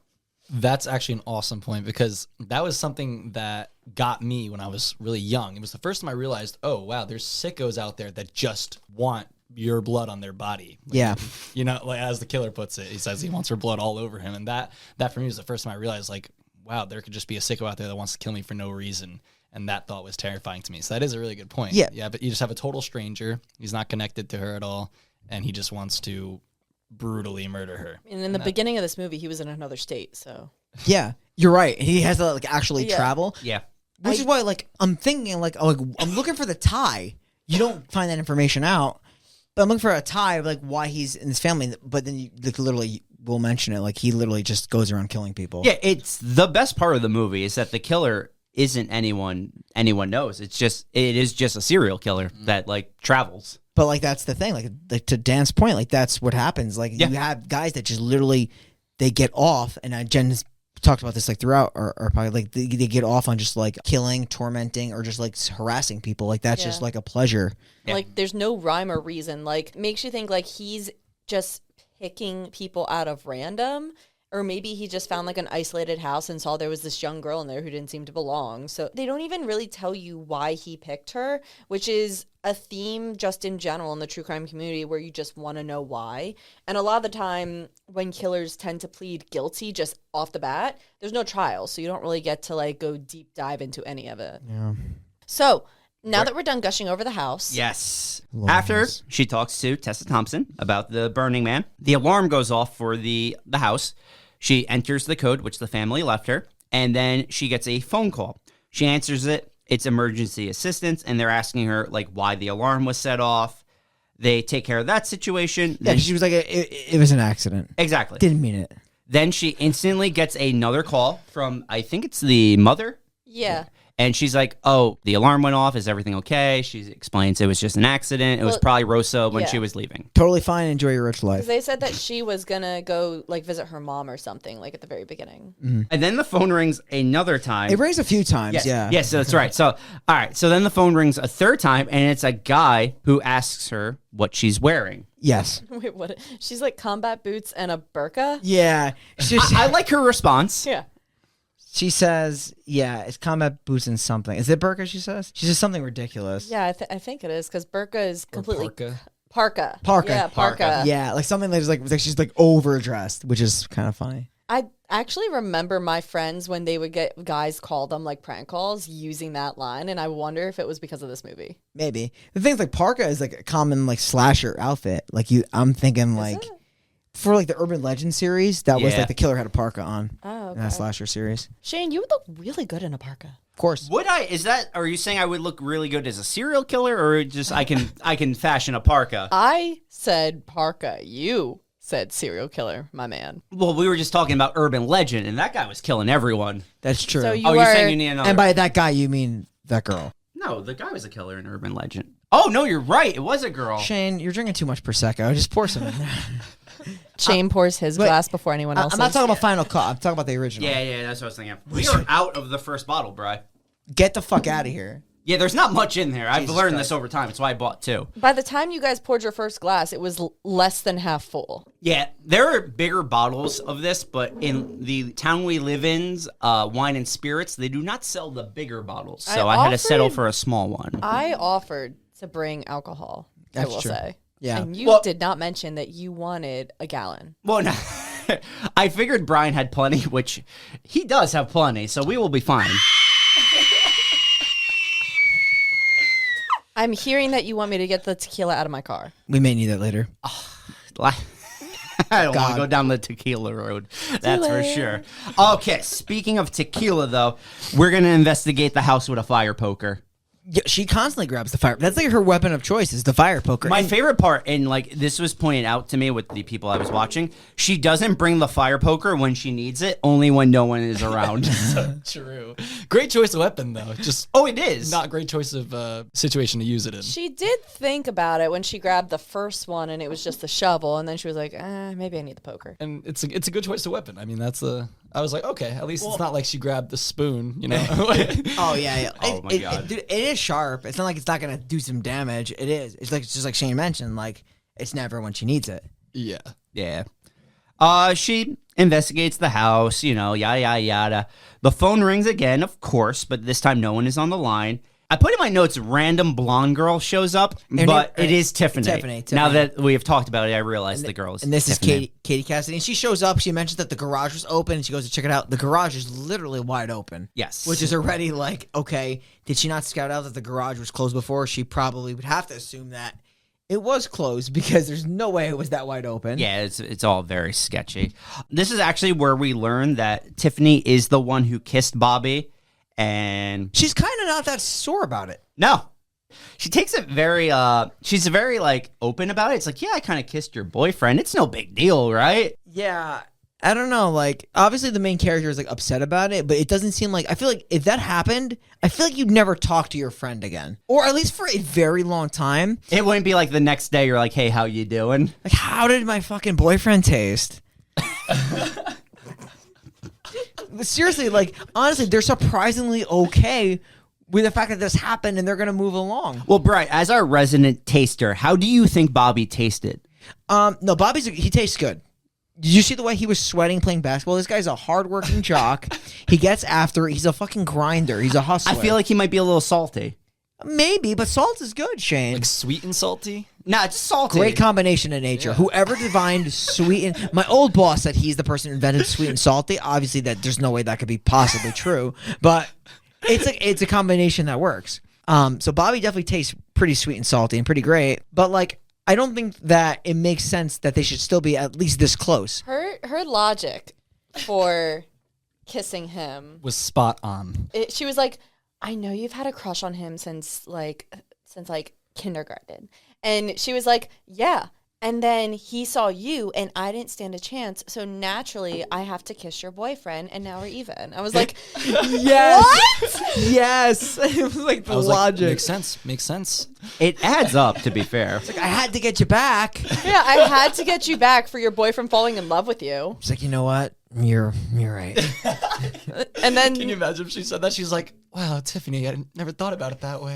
That's actually an awesome point because that was something that got me when I was really young. It was the first time I realized, oh, wow, there's sickos out there that just want your blood on their body. Like, Yeah. You know, like as the killer puts it, he says he wants her blood all over him. And that for me was the first time I realized, like, wow, there could just be a sicko out there that wants to kill me for no reason. And that thought was terrifying to me. So that is a really good point. Yeah. Yeah, but you just have a total stranger. He's not connected to her at all. And he just wants to brutally murder her. And in the beginning of this movie, he was in another state, so. Yeah, you're right. He has to like actually travel. Yeah. Which is why, like, I'm thinking, like, I'm looking for the tie. You don't find that information out, but I'm looking for a tie of like why he's in this family. But then you like, literally will mention it, like he literally just goes around killing people. Yeah, it's the best part of the movie is that the killer isn't anyone knows. It is just a serial killer that like travels. But like that's the thing, like to Dan's point, like that's what happens. Like you have guys that just literally they get off, and Jen has talked about this like throughout, or probably like they get off on just like killing, tormenting, or just like harassing people. Like that's just like a pleasure. Yeah. Like there's no rhyme or reason. Like makes you think like he's just picking people out of random. Or maybe he just found like an isolated house and saw there was this young girl in there who didn't seem to belong. So they don't even really tell you why he picked her, which is a theme just in general in the true crime community where you just want to know why. And a lot of the time when killers tend to plead guilty just off the bat, there's no trial. So you don't really get to like go deep dive into any of it. Yeah. So now that we're done gushing over the house. Yes. After she talks to Tessa Thompson about the Burning Man, the alarm goes off for the house. She enters the code, which the family left her, and then she gets a phone call. She answers it. It's emergency assistance, and they're asking her like why the alarm was set off. They take care of that situation. Yeah, she was like, it was an accident. Exactly. Didn't mean it. Then she instantly gets another call from, I think it's the mother. Yeah. And she's like, oh, the alarm went off. Is everything okay? She explains it was just an accident. It was probably Rosa when she was leaving. Totally fine. Enjoy your rich life. They said that she was going to go like visit her mom or something like at the very beginning. Mm-hmm. And then the phone rings another time. It rings a few times, Yes. yeah. Yes, that's right. So, all right. So then the phone rings a third time, and it's a guy who asks her what she's wearing. Yes. Wait, what? She's like combat boots and a burqa? Yeah. I like her response. Yeah. She says, yeah, it's combat boots and something. Is it burqa, she says? She says something ridiculous. Yeah, I think it is because burqa is completely... Parka. Parka. Parka. Yeah, parka. Yeah, like something that's like she's like overdressed, which is kind of funny. I actually remember my friends when they would get guys call them like prank calls using that line, and I wonder if it was because of this movie. Maybe. The thing is, like, parka is like a common like slasher outfit. Like I'm thinking like... For like the Urban Legend series, that was like the killer had a parka on in that slasher series. Shane, you would look really good in a parka. Of course. Would I? Are you saying I would look really good as a serial killer, or just I can fashion a parka? I said parka. You said serial killer, my man. Well, we were just talking about Urban Legend, and that guy was killing everyone. That's true. So you're saying you need another? And by that guy, you mean that girl. No, the guy was a killer in Urban Legend. Oh, no, you're right. It was a girl. Shane, you're drinking too much Prosecco. Just pour some in there. Shane pours his glass before anyone else. I'm not talking about Final Cut. I'm talking about the original. Yeah, that's what I was thinking. We are out of the first bottle, bro. Get the fuck out of here. Yeah, there's not much in there. I've learned Christ. this over time. That's why I bought two. By the time you guys poured your first glass, it was less than half full. Yeah, there are bigger bottles of this, but in the town we live in's wine and spirits, they do not sell the bigger bottles. So I had to settle for a small one. I offered to bring alcohol, That's I will true. say. Yeah. And you did not mention that you wanted a gallon. Well, no. I figured Brian had plenty, which he does have plenty, so we will be fine. I'm hearing that you want me to get the tequila out of my car. We may need that later. I don't want to go down the tequila road. That's for sure. Okay, speaking of tequila, though, we're going to investigate the house with a fire poker. Yeah, she constantly grabs the fire. That's like her weapon of choice is the fire poker. My favorite part, and like this was pointed out to me with the people I was watching, she doesn't bring the fire poker when she needs it, only when no one is around. True. Great choice of weapon, though. Just it is. not great choice of situation to use it in. She did think about it when she grabbed the first one and it was just the shovel, and then she was like, maybe I need the poker. And it's a good choice of weapon. I mean, I was like, okay, at least it's not like she grabbed the spoon, you know? Oh, yeah. Oh, my God. Dude, it is sharp. It's not like it's not going to do some damage. It is. It's just like Shane mentioned. Like, it's never when she needs it. Yeah. Yeah. She investigates the house, yada, yada, yada. The phone rings again, of course, but this time no one is on the line. I put in my notes, random blonde girl shows up, but it is Tiffany. Tiffany. Now that we have talked about it, I realize the girl is And this Tiffany. is Katie Cassidy. And she shows up. She mentions that the garage was open. And she goes to check it out. The garage is literally wide open. Yes. Which is already like, okay, did she not scout out that the garage was closed before? She probably would have to assume that it was closed because there's no way it was that wide open. Yeah, it's all very sketchy. This is actually where we learn that Tiffany is the one who kissed Bobby, and She's kind of not that sore about it. no, she takes it very. She's very like open about it. It's like, yeah, I kind of kissed your boyfriend. It's no big deal, right? Yeah. I don't know. Like, obviously the main character is like upset about it, but it doesn't seem like, I feel like if that happened, I feel like you'd never talk to your friend again. Or at least for a very long time. It wouldn't be like the next day you're like, hey, how you doing? Like, how did my fucking boyfriend taste? Seriously, like, honestly, they're surprisingly okay with the fact that this happened and they're going to move along. Well, Bright, as our resident taster, how do you think Bobby tasted? No, he tastes good. Did you see the way he was sweating playing basketball? This guy's a hardworking jock. He gets after it. He's a fucking grinder. He's a hustler. I feel like he might be a little salty. Maybe, but salt is good, Shane. Like sweet and salty. Nah, it's salty. Great combination in nature. Yeah. Whoever divined sweet and my old boss said he's the person who invented sweet and salty. Obviously, that there's no way that could be possibly true, but it's a combination that works. So Bobby definitely tastes pretty sweet and salty and pretty great, but like I don't think that it makes sense that they should still be at least this close. Her logic for kissing him Was spot on. she was like, I know you've had a crush on him since kindergarten. And she was like, yeah. And then he saw you and I didn't stand a chance. So naturally I have to kiss your boyfriend and now we're even. I was like, Yes. what? Yes. It was like the I was logic. like, makes sense. Makes sense. It adds up, to be fair. Like, I had to get you back. Yeah, I had to get you back for your boyfriend falling in love with you. She's like, you know what? You're right. And then Can you imagine if she said that? She's like, wow, Tiffany, I never thought about it that way.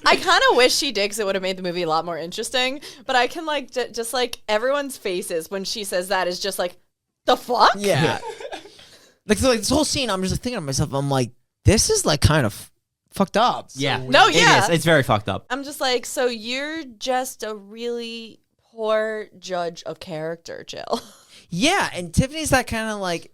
I kind of wish she did because it would have made the movie a lot more interesting. But I can like just like everyone's faces when she says that is just like, the fuck? Yeah. like this whole scene, I'm just thinking to myself, I'm like, this is like kind of fucked up. Yeah. No, yeah. It is. It's very fucked up. I'm just like, so you're just a really poor judge of character, Jill. Yeah, and Tiffany's that kind of like,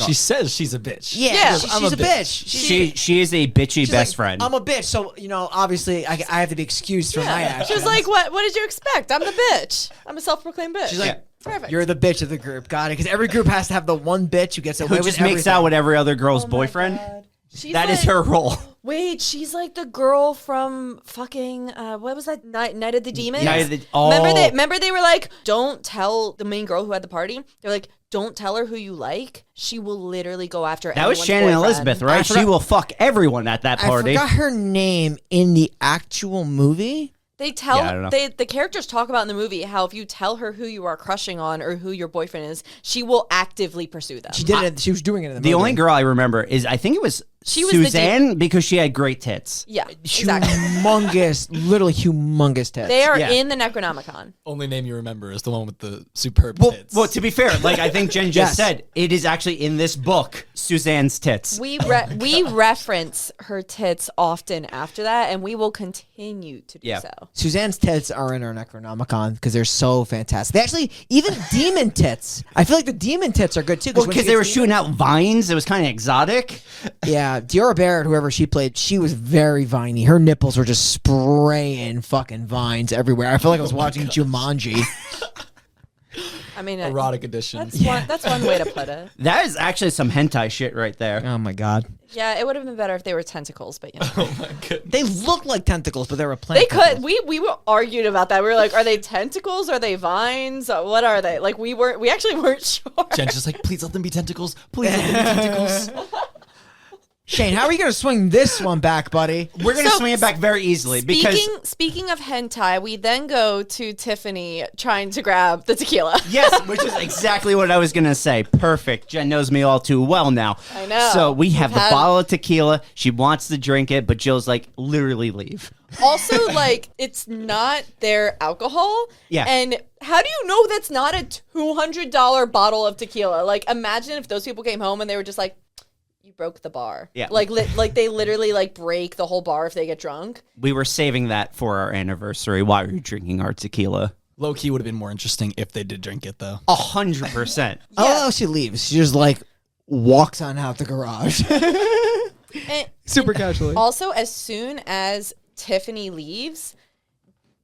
She says she's a bitch. yeah, She she's a bitch. She is a bitchy She's best like, friend. I'm a bitch, so obviously I have to be excused for my actions. She was like, what did you expect? I'm the bitch. I'm a self-proclaimed bitch. She's like, perfect. you're the bitch of the group, got it? Because every group has to have the one bitch who gets away who with just makes everything. out with every other girl's Oh my boyfriend. God. She's That is like- her role. Wait, she's like the girl from fucking what was that? Night of the Demons. Night of the- oh. Remember they were like, don't tell the main girl who had the party. They're like, don't tell her who you like. She will literally go after That was anyone's Shannon boyfriend. Elizabeth, right? I She forgot- will fuck everyone at that I party. forgot her name in the actual movie. They tell Yeah, I don't know. the characters talk about in the movie how if you tell her who you are crushing on or who your boyfriend is, she will actively pursue them. She did it. She was doing it in the movie. The only girl I remember is, I think it was She was the Suzanne, because she had great tits. Yeah, exactly. Humongous, literally humongous tits. They are Yeah. in the Necronomicon. Only name you remember is the one with the superb Well, tits. well, to be fair, like I think Jen just Yes. said, it is actually in this book, Suzanne's tits. We reference her tits often after that, and we will continue to do Yeah. so. Suzanne's tits are in our Necronomicon because they're so fantastic. They actually, even demon tits. I feel like the demon tits are good too. Well, when because she they were gets shooting out vines. It was kind of exotic. Yeah, Diora Barrett, whoever she played, she was very viney. Her nipples were just spraying fucking vines everywhere. I feel like I was watching Jumanji. I mean, Erotic edition. that's one way to put it. That is actually some hentai shit right there. Oh my god. Yeah, it would have been better if they were tentacles, but you know. Oh my goodness. They look like tentacles, but they were They plant could. tentacles. We were argued about that. We were like, are they tentacles? Are they vines? What are they? Like we actually weren't sure. Jen's just like, please let them be tentacles. Please let them be tentacles. Shane, how are you going to swing this one back, buddy? We're going to So, swing it back very easily because Speaking of hentai, we then go to Tiffany trying to grab the tequila. yes, which is exactly what I was going to say. Perfect. Jen knows me all too well now. I know. So we have We've the had- bottle of tequila. She wants to drink it, but Jill's like, literally leave. Also, like, it's not their alcohol. Yeah. And how do you know that's not a $200 bottle of tequila? Like, imagine if those people came home and they were just like, you broke the bar. Yeah. Like they literally like break the whole bar if they get drunk. We were saving that for our anniversary. Why were you drinking our tequila? Low key would have been more interesting if they did drink it though. 100%. I love how she leaves. She just like walks on out the garage. Super casually. Also, as soon as Tiffany leaves,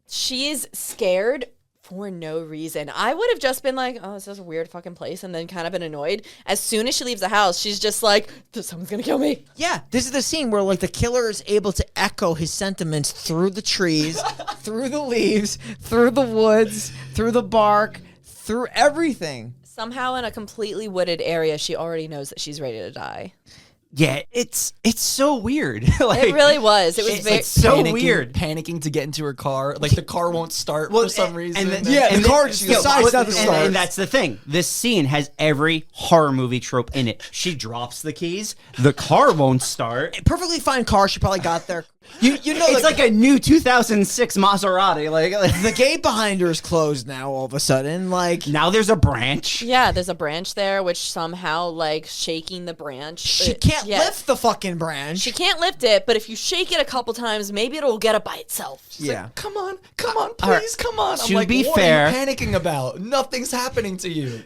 she is scared for no reason. I would have just been like, oh, this is a weird fucking place, and then kind of been annoyed. As soon as she leaves the house, she's just like, someone's gonna kill me. Yeah, this is the scene where like the killer is able to echo his sentiments through the trees, through the leaves, through the woods, through the bark, through everything. Somehow in a completely wooded area, she already knows that she's ready to die. Yeah, it's so weird. Like, It really was. It was very... it's so weird. Panicking to get into her car. Like the car won't start for some reason. the car just decides not to start. And that's the thing. This scene has every horror movie trope in it. She drops the keys. The car won't start. Perfectly fine car. She probably got there. You know, It's like a new 2006 Maserati. Like the gate behind her is closed now. All of a sudden, like now there's a branch. Yeah, there's a branch there, which somehow, like, shaking the branch. she can't lift the fucking branch. She can't lift it, but if you shake it a couple times, maybe it'll get up by itself. Yeah. Come on, please, come on. To be fair- what are you panicking about? Nothing's happening to you.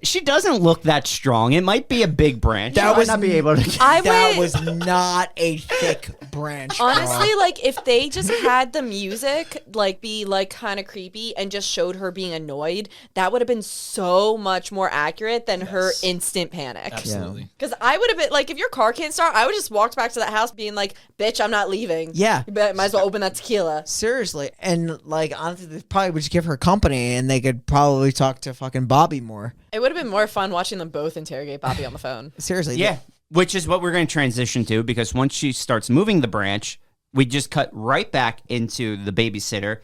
She doesn't look that strong. It might be a big branch. That She was might not be able to. That was not a thick branch. Honestly, like, if they just had the music, like, be, like, kind of creepy and just showed her being annoyed, that would have been so much more accurate than her instant panic. Absolutely. Because I would have been, like, if your car can't start, I would just walked back to that house being like, bitch, I'm not leaving. Yeah. You might as well open that tequila. Seriously, and like honestly, they probably would just give her company, and they could probably talk to fucking Bobby more. It would have been more fun watching them both interrogate Bobby on the phone. Seriously, Yeah, which is what we're going to transition to, because once she starts moving the branch, we just cut right back into the babysitter,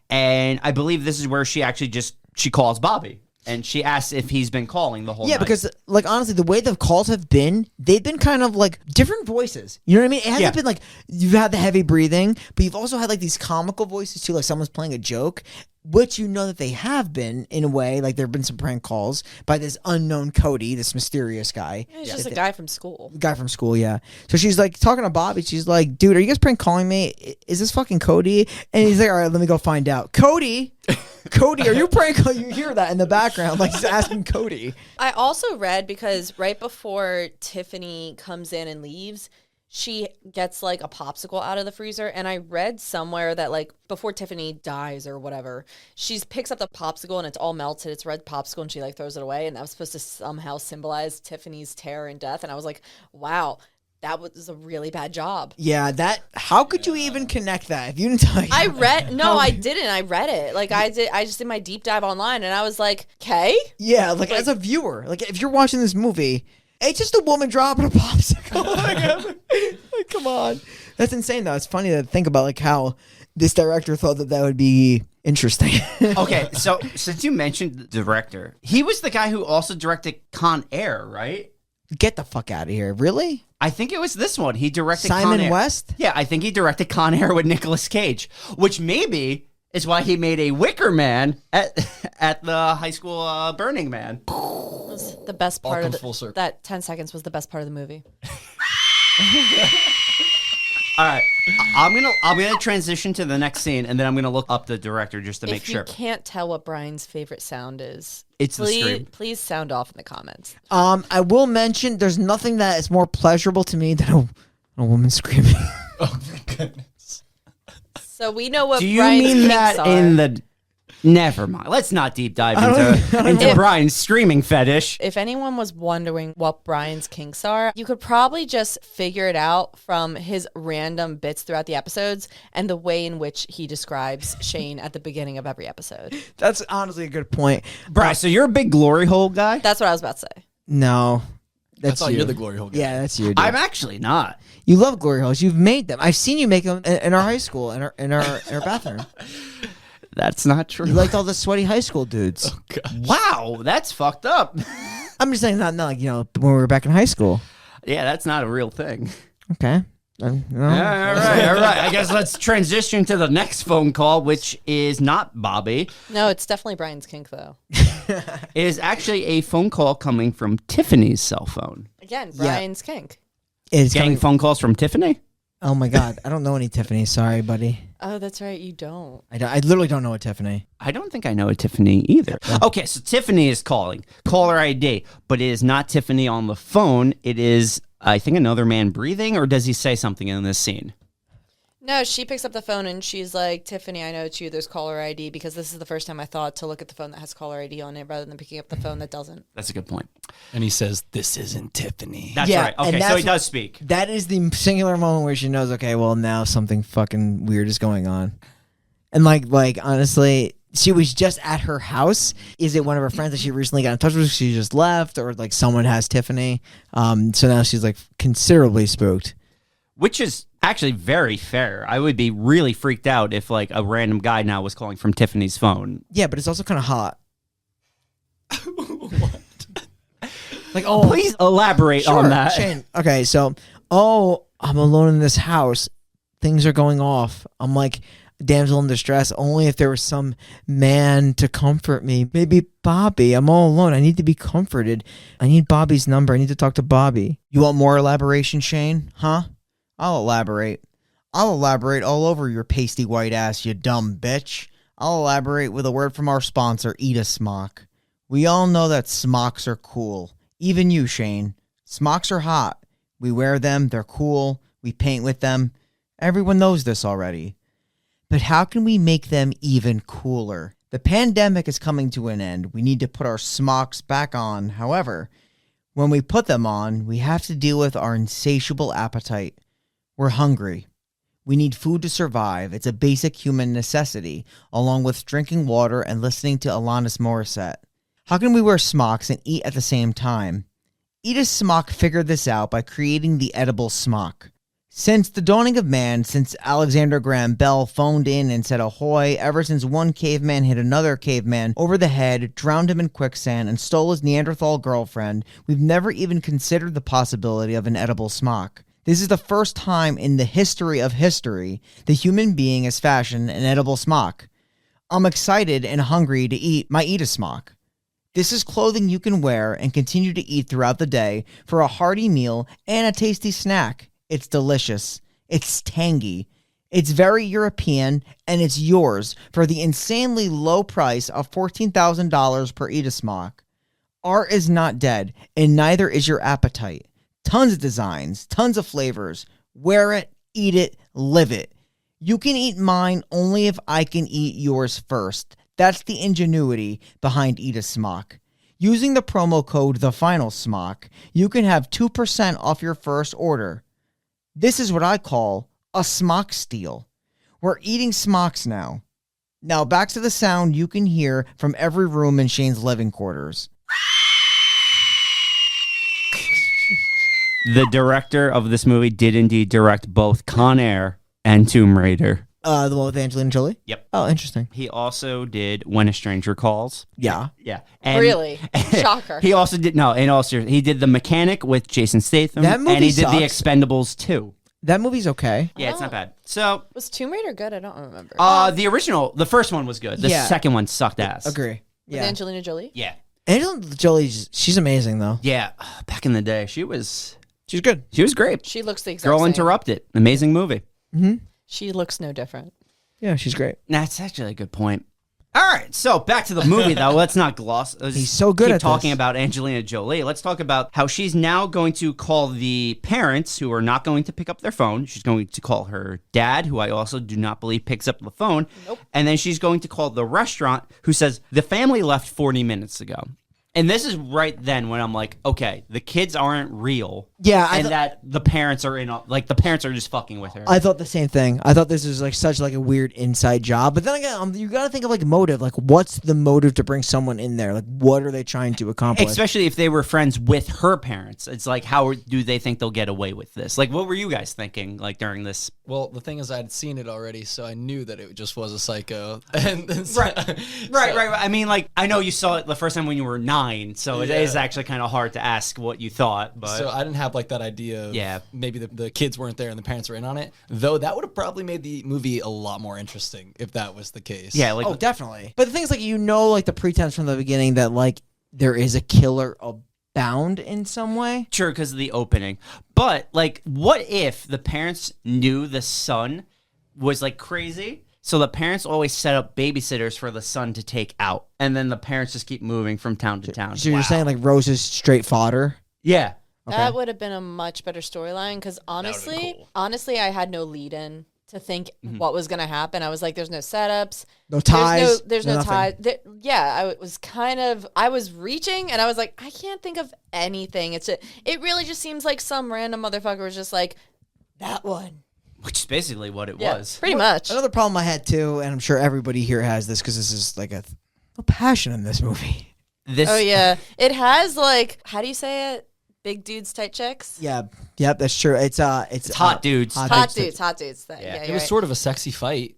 and I believe this is where she actually she calls Bobby. And she asks if he's been calling the whole night. Yeah, because like honestly, the way the calls have been, they've been kind of like different voices. You know what I mean? It hasn't been like you've had the heavy breathing, but you've also had like these comical voices too, like someone's playing a joke, which you know that they have been in a way. Like there have been some prank calls by this unknown Cody, this mysterious guy. It's just a guy from school. Guy from school, yeah. So she's like talking to Bobby. She's like, dude, are you guys prank calling me? Is this fucking Cody? And he's like, all right, let me go find out. Cody, are you prank calling? You hear that in the background, like he's asking Cody. I also read, because right before Tiffany comes in and leaves, she gets like a popsicle out of the freezer, and I read somewhere that like before Tiffany dies or whatever, she picks up the popsicle and it's all melted. It's red popsicle, and she like throws it away, and that was supposed to somehow symbolize Tiffany's terror and death. And I was like, wow, that was a really bad job. Yeah, how could you even connect that if you didn't tell me? I didn't. I read it. Like I just did my deep dive online, and I was like, okay. Yeah, like as a viewer, like if you're watching this movie, it's just a woman dropping a popsicle. like, come on. That's insane, though. It's funny to think about like how this director thought that would be interesting. Okay, so since you mentioned the director, he was the guy who also directed Con Air, right? Get the fuck out of here. Really? I think it was this one. He directed Con Simon Air. West? Yeah, I think he directed Con Air with Nicolas Cage, which maybe is why he made a Wicker Man at the high school Burning Man. It was the best part of full circle. that 10 seconds was the best part of the movie. All right, I'm gonna transition to the next scene, and then I'm gonna look up the director just to make sure. If you can't tell what Brian's favorite sound is, It's the scream. Please sound off in the comments. I will mention there's nothing that is more pleasurable to me than a woman screaming. Oh my goodness. So we know what Do you Brian's mean kinks that are. in the? Never mind. Let's not deep dive into Brian's screaming fetish. If anyone was wondering what Brian's kinks are, you could probably just figure it out from his random bits throughout the episodes and the way in which he describes Shane at the beginning of every episode. That's honestly a good point. Brian, so you're a big glory hole guy? That's what I was about to say. No. I thought you're the glory hole guy. Yeah, that's you. Dude. I'm actually not. You love glory holes. You've made them. I've seen you make them in our high school, in our bathroom. That's not true. You liked all the sweaty high school dudes. Oh, gosh. Wow, that's fucked up. I'm just saying, not like when we were back in high school. Yeah, that's not a real thing. Okay. All right. I guess let's transition to the next phone call, which is not Bobby. No, it's definitely Brian's kink, though. It is actually a phone call coming from Tiffany's cell phone. Again, Brian's kink. It's Getting coming. phone calls from Tiffany? Oh my God, I don't know any Tiffany. Sorry, buddy. Oh, that's right. You don't. I literally don't know a Tiffany. I don't think I know a Tiffany either. Okay, so Tiffany is calling. Caller ID. But it is not Tiffany on the phone. It is, I think, another man breathing, or does he say something in this scene? No, she picks up the phone and she's like, Tiffany, I know it's you. There's caller ID, because this is the first time I thought to look at the phone that has caller ID on it rather than picking up the phone that doesn't. That's a good point. And he says, "This isn't Tiffany." That's Yeah, right. and Okay, so that's he does speak. That is the singular moment where she knows, okay, well, now something fucking weird is going on. And like honestly, she was just at her house. Is it one of her friends that she recently got in touch with? She just left, or like someone has Tiffany. So now she's like considerably spooked. Which is actually very fair. I would be really freaked out if like a random guy now was calling from Tiffany's phone. Yeah, but it's also kind of hot. What? Like, oh, Please elaborate sure, on that. Shane. Okay, so, I'm alone in this house. Things are going off. I'm like damsel in distress. Only if there was some man to comfort me. Maybe Bobby. I'm all alone. I need to be comforted. I need Bobby's number. I need to talk to Bobby. You want more elaboration, Shane? Huh? I'll elaborate. I'll elaborate all over your pasty white ass, you dumb bitch. I'll elaborate with a word from our sponsor, Eat a Smock. We all know that smocks are cool. Even you, Shane. Smocks are hot. We wear them. They're cool. We paint with them. Everyone knows this already. But how can we make them even cooler? The pandemic is coming to an end. We need to put our smocks back on. However, when we put them on, we have to deal with our insatiable appetite. We're hungry. We need food to survive. It's a basic human necessity, along with drinking water and listening to Alanis Morissette. How can we wear smocks and eat at the same time? Eat a Smock figured this out by creating the edible smock. Since the dawning of man, since Alexander Graham Bell phoned in and said ahoy, ever since one caveman hit another caveman over the head, drowned him in quicksand, and stole his Neanderthal girlfriend, we've never even considered the possibility of an edible smock. This is the first time in the history of history the human being has fashioned an edible smock. I'm excited and hungry to eat my Eat-A-Smock. This is clothing you can wear and continue to eat throughout the day for a hearty meal and a tasty snack. It's delicious. It's tangy. It's very European, and it's yours for the insanely low price of $14,000 per Eat-A-Smock. Art is not dead, and neither is your appetite. Tons of designs, tons of flavors. Wear it, eat it, live it. You can eat mine only if I can eat yours first. That's the ingenuity behind Eat a Smock. Using the promo code TheFinalSmock, you can have 2% off your first order. This is what I call a smock steal. We're eating smocks now. Now back to the sound you can hear from every room in Shane's living quarters. The director of this movie did indeed direct both Con Air and Tomb Raider. The one with Angelina Jolie? Yep. Oh, interesting. He also did When a Stranger Calls. Yeah. Yeah. And Really? Shocker. He also did, no, and also he did The Mechanic with Jason Statham. That movie and he did The sucks. Expendables too. That movie's okay. Yeah, it's not bad. So, Was Tomb Raider good? I don't remember. the original, the first one was good. The Yeah. second one sucked ass. Agree. With Yeah. Angelina Jolie? Yeah. Angelina Jolie, she's amazing, though. Yeah. Back in the day, she was She's good. great. She looks the exact Girl same. Interrupted. Amazing movie. She looks no different. Yeah, she's great. That's actually a good point. All right, so back to the movie, though. Let's not gloss. Let's He's so good keep at talking this. about Angelina Jolie. Let's talk about how she's now going to call the parents who are not going to pick up their phone. She's going to call her dad, who I also do not believe picks up the phone. Nope. And then she's going to call the restaurant, who says, the family left 40 minutes ago. And this is right then when I'm like, okay, the kids aren't real. Yeah, and that the parents are the parents are just fucking with her. I thought the same thing. I thought this was like such like a weird inside job. But then again, you got to think of like motive. Like, what's the motive to bring someone in there? Like, what are they trying to accomplish? Especially if they were friends with her parents. It's like, how do they think they'll get away with this? Like, what were you guys thinking, like, during this? Well, the thing is, I'd seen it already, so I knew that it just was a psycho. And Right. I mean, like, I know you saw it the first time when you were 9, so it is actually kind of hard to ask what you thought. But So I didn't have like that idea of maybe the kids weren't there and the parents were in on it. Though that would have probably made the movie a lot more interesting if that was the case. yeah, like, Oh, definitely. But the thing is, like, like the pretense from the beginning that like there is a killer bound in some way. Sure, because of the opening. But, like, what if the parents knew the son was, like, crazy? So the parents always set up babysitters for the son to take out. And then the parents just keep moving from town to town. So you're saying, like, Rose is straight fodder? Yeah. That would have been a much better storyline because honestly, I had no lead in to think what was going to happen. I was like, there's no setups. No ties. There's no ties. I was reaching and I was like, I can't think of anything. It really just seems like some random motherfucker was just like, that one. Which is basically what it was. Pretty much. Another problem I had too, and I'm sure everybody here has this because this is like a passion in this movie. Oh yeah, it has like, how do you say it? Big dudes, tight chicks. Yeah, yep, that's true. It's hot dudes. Hot dudes. Yeah, it was sort of a sexy fight.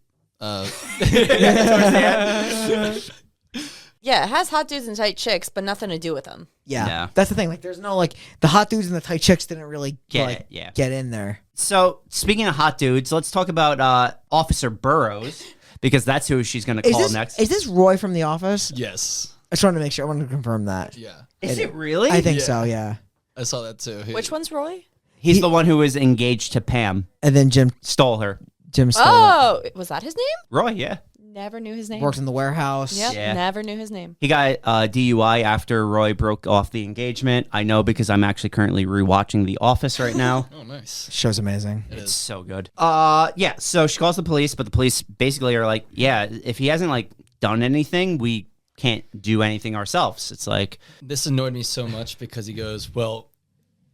Yeah, it has hot dudes and tight chicks, but nothing to do with them. Yeah, that's the thing. Like, there's no like the hot dudes and the tight chicks didn't really get in there. So speaking of hot dudes, let's talk about Officer Burroughs because that's who she's going to call next. Is this Roy from The Office? Yes. I just wanted to make sure. I wanted to confirm that. Yeah. Is it really? I think so. Yeah. I saw that too. Which one's Roy? He's the one who was engaged to Pam. And then Jim stole her. Oh, was that his name? Roy, yeah. Never knew his name. Worked in the warehouse. Yep, Yeah. never knew his name. He got DUI after Roy broke off the engagement. I know because I'm actually currently rewatching The Office right now. Oh, nice. Show's amazing. It's so good. Yeah, so she calls the police, but the police basically are like, yeah, if he hasn't like done anything, we can't do anything ourselves. It's like, this annoyed me so much because he goes, well,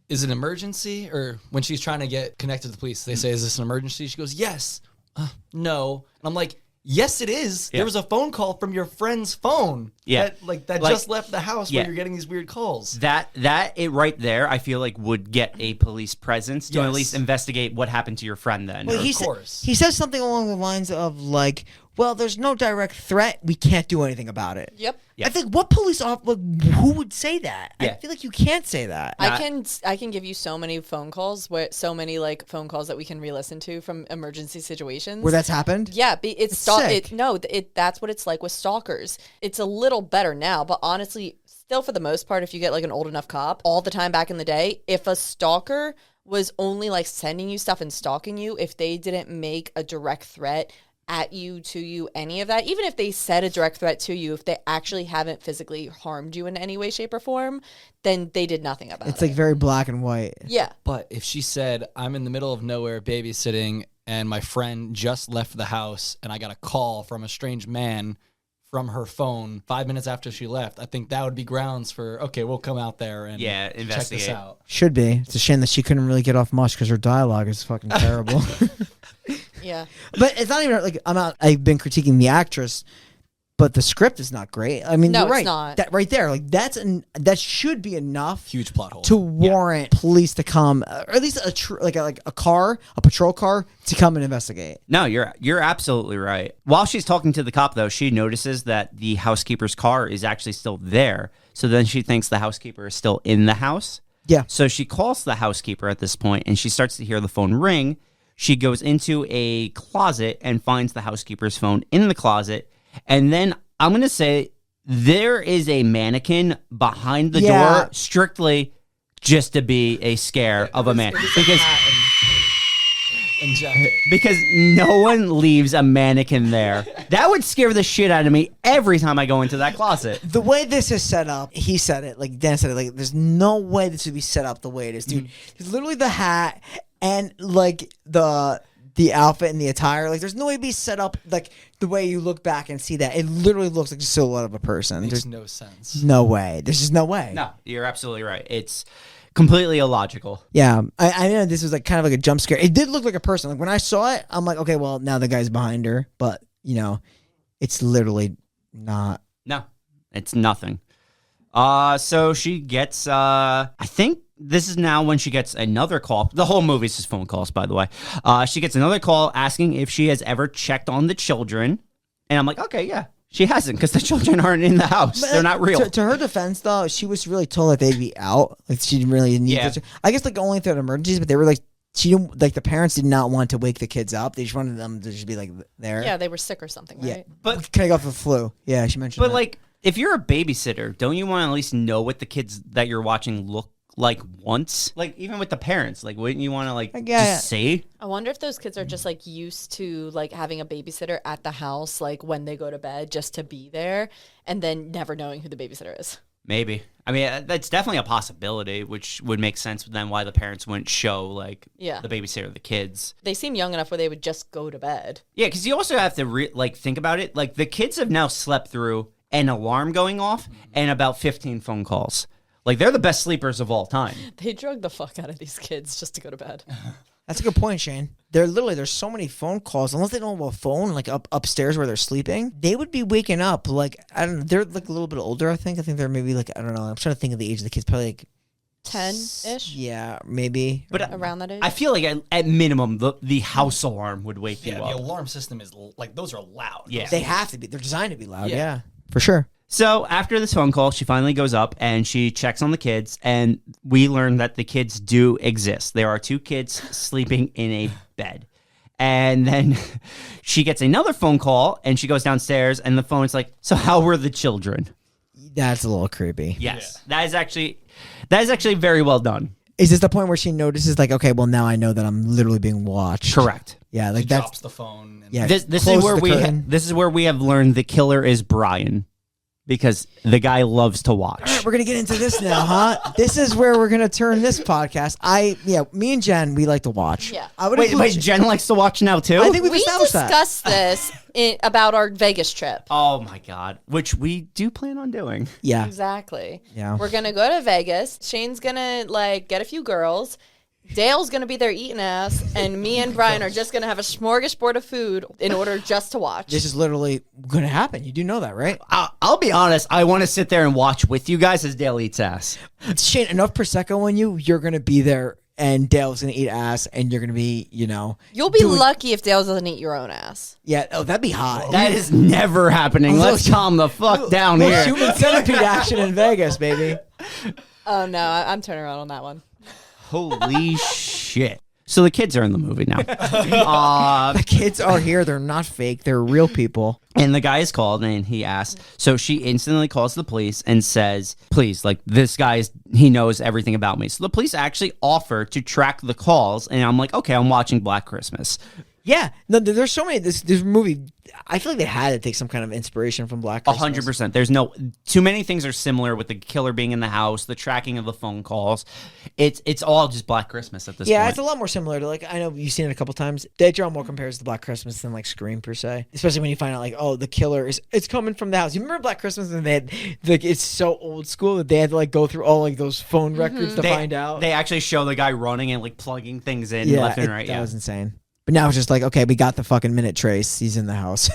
is it an emergency? Or when she's trying to get connected to the police, they say, is this an emergency? She goes, yes. No. And I'm like, yes, it is. Yeah. There was a phone call from your friend's phone. Yeah. That just left the house where you're getting these weird calls. That it right there, I feel like would get a police presence to at least investigate what happened to your friend then. Well, of course. He says something along the lines of like, well, there's no direct threat. We can't do anything about it. Yep. Yeah. I think what police officer, who would say that? Yeah. I feel like you can't say that. I can give you so many phone calls phone calls that we can re-listen to from emergency situations Where that's happened? Yeah, sick. That's what it's like with stalkers. It's a little better now, but honestly, still for the most part, if you get like an old enough cop, all the time back in the day, if a stalker was only like sending you stuff and stalking you, if they didn't make a direct threat at you, to you, any of that, even if they said a direct threat to you, if they actually haven't physically harmed you in any way, shape, or form, then they did nothing about it. It's like very black and white. Yeah. But if she said, I'm in the middle of nowhere babysitting and my friend just left the house and I got a call from a strange man from her phone 5 minutes after she left, I think that would be grounds for, okay, we'll come out there and investigate. check this out. Should be. It's a shame that she couldn't really get off much because her dialogue is fucking terrible. Yeah. But it's not even like I've been critiquing the actress, but the script is not great. I mean, No, you're right. it's not. That right there, like that should be enough Huge plot hole. to warrant police to come, or at least a patrol car to come and investigate. No, you're absolutely right. While she's talking to the cop, though, she notices that the housekeeper's car is actually still there. So then she thinks the housekeeper is still in the house. Yeah. So she calls the housekeeper at this point, and she starts to hear the phone ring. She goes into a closet and finds the housekeeper's phone in the closet. And then I'm going to say there is a mannequin behind the door strictly just to be a scare of a man. Because no one leaves a mannequin there. That would scare the shit out of me every time I go into that closet. The way this is set up, he said it, like Dan said it, like there's no way this would be set up the way it is, dude. It's literally the hat and like the outfit and the attire. Like there's no way it'd be set up like the way you look back and see that. It literally looks like a silhouette of a person. Makes no sense. No way. There's just no way. No, you're absolutely right. It's completely illogical. Yeah, I know this was like kind of like a jump scare. It did look like a person. Like when I saw it, I'm like, okay, well now the guy's behind her, but it's literally not. No, it's nothing. So she gets, I think this is now when she gets another call. The whole movie's just phone calls, by the way. She gets another call asking if she has ever checked on the children. And I'm like, okay, yeah. She hasn't because the children aren't in the house. They're not real. To her defense, though, she was really told that they'd be out. Like she didn't really need to. I guess like only through emergencies, but they were like, she didn't, like the parents did not want to wake the kids up. They just wanted them to just be like there. Yeah, they were sick or something, right? But can I go for the flu? Yeah, she mentioned But that. like, if you're a babysitter, don't you want to at least know what the kids that you're watching look like once? Like, even with the parents, like, wouldn't you want to, like, just say? I wonder if those kids are just, like, used to, like, having a babysitter at the house, like, when they go to bed just to be there, and then never knowing who the babysitter is. Maybe. I mean, that's definitely a possibility, which would make sense then why the parents wouldn't show, like, the babysitter the kids. They seem young enough where they would just go to bed. Yeah, because you also have to, think about it. Like, the kids have now slept through an alarm going off and about 15 phone calls. Like, they're the best sleepers of all time. They drug the fuck out of these kids just to go to bed. That's a good point, Shane. There's so many phone calls. Unless they don't have a phone, like upstairs where they're sleeping, they would be waking up. Like, I don't know. They're like a little bit older, I think. I think they're maybe like, I don't know. I'm trying to think of the age of the kids. Probably like 10-ish? Yeah, maybe. But around that age? I feel like at minimum, the house alarm would wake you up. The alarm system is, like, those are loud. Yeah. They have to be. They're designed to be loud. Yeah, for sure. So after this phone call, she finally goes up and she checks on the kids, and we learn that the kids do exist. There are 2 kids sleeping in a bed. And then she gets another phone call, and she goes downstairs, and the phone's like, so how were the children? That's a little creepy. Yes. Yeah. That is actually very well done. Is this the point where she notices, like, okay, well, now I know that I'm literally being watched? Correct. Yeah, like She that's drops the phone. And yeah. This is closes where the curtain. this is where we have learned the killer is Brian, because the guy loves to watch. All right, we're gonna get into this now, huh? This is where we're gonna turn this podcast. Me and Jen, we like to watch. Yeah. I would Wait, Jen likes to watch now too? I think we've We established that. discussed this about our Vegas trip. Oh my God, which we do plan on doing. Yeah, Exactly. Yeah. We're going to go to Vegas. Shane's going to, like, get a few girls. Dale's going to be there eating ass. And me and Brian are just going to have a smorgasbord of food in order just to watch. this is literally gonna happen. You do know that, right? I'll be honest, I want to sit there and watch with you guys as Dale eats ass. Shane, enough prosecco on you. You're gonna be there, and Dale's gonna eat ass, and you're gonna be, You'll be lucky if Dale doesn't eat your own ass. Yeah. Oh, that'd be hot. That is never happening. Let's calm the fuck down Little here. human centipede action in Vegas, baby. Oh, no. I'm turning around on that one. Holy shit. So the kids are in the movie now. The kids are here. They're not fake. They're real people. And the guy is called and he asks. So she instantly calls the police and says, please, like, this guy he knows everything about me. So the police actually offer to track the calls. And I'm like, okay, I'm watching Black Christmas. Yeah. No, there's so many. This movie, I feel like they had to take some kind of inspiration from Black Christmas. 100%. There's too many things are similar with the killer being in the house, the tracking of the phone calls. It's all just Black Christmas at this point. Yeah, it's a lot more similar to, like, I know you've seen it a couple times. They draw more compares to Black Christmas than, like, Scream per se. Especially when you find out, like, oh, the killer it's coming from the house. You remember Black Christmas and they had, like, it's so old school that they had to, like, go through all, like, those phone records to find out. They actually show the guy running and, like, plugging things in left and right. That was insane. But now it's just like, okay, we got the fucking minute trace. He's in the house.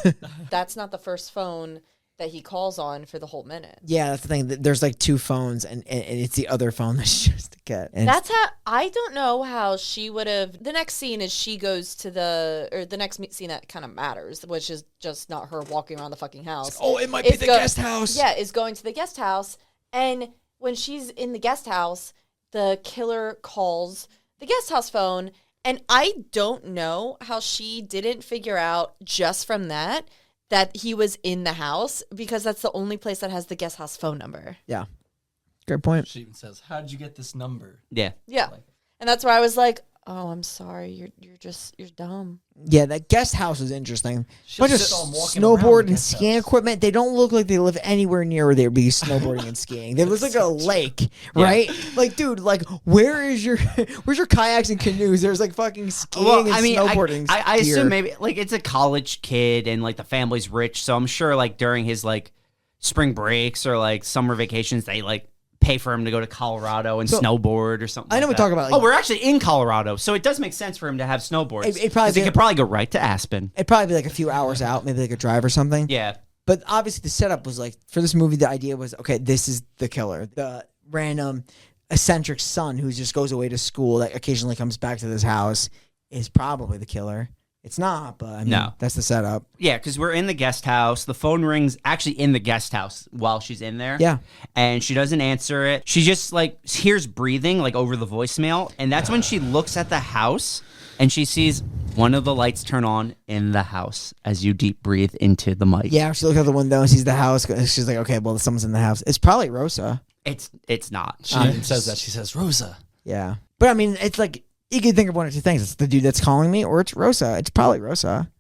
That's not the first phone that he calls on for the whole minute. Yeah, that's the thing. There's like 2 phones, and it's the other phone that's just a cat. And That's how, I don't know how she would have, the next scene is she goes to the next scene that kind of matters, which is just not her walking around the fucking house. oh, it might be the guest house. Yeah, is going to the guest house. And when she's in the guest house, the killer calls the guest house phone. And I don't know how she didn't figure out just from that he was in the house, because that's the only place that has the guest house phone number. Yeah. Great point. She even says, how did you get this number? Yeah. Yeah. And that's where I was like, oh, I'm sorry. You're dumb. Yeah, that guest house is interesting. She'll Bunch of sit on walking around snowboard the and guest skiing house. equipment. They don't look like they live anywhere near where they'd be snowboarding and skiing. They look like a lake, right? Like, dude, like, where's your kayaks and canoes? There's like fucking skiing and snowboarding. I gear. assume maybe, like, it's a college kid and, like, the family's rich, so I'm sure, like, during his, like, spring breaks or, like, summer vacations, they, like, pay for him to go to Colorado and snowboard or something. I know like we that. talk about, like, we're actually in Colorado, so it does make sense for him to have snowboards. It probably 'Cause he be- could probably go right to Aspen. It'd probably be like a few hours out, maybe like a drive or something. Yeah. But obviously the setup was like, for this movie, the idea was, okay, this is the killer. The random eccentric son who just goes away to school that occasionally comes back to this house is probably the killer. It's not, but I mean, No. that's the setup. Yeah, because we're in the guest house. The phone rings actually in the guest house while she's in there. Yeah. And she doesn't answer it. She just, like, hears breathing, like, over the voicemail. And that's when she looks at the house and she sees One of the lights turn on in the house as you deep breathe into the mic. Yeah, she looks out the window and sees the house. She's like, okay, well, someone's in the house. It's probably Rosa. It's not. She even says that. She says, Rosa. Yeah. But I mean, it's like, you can think of one or two things. It's the dude that's calling me, or it's Rosa. It's probably Rosa.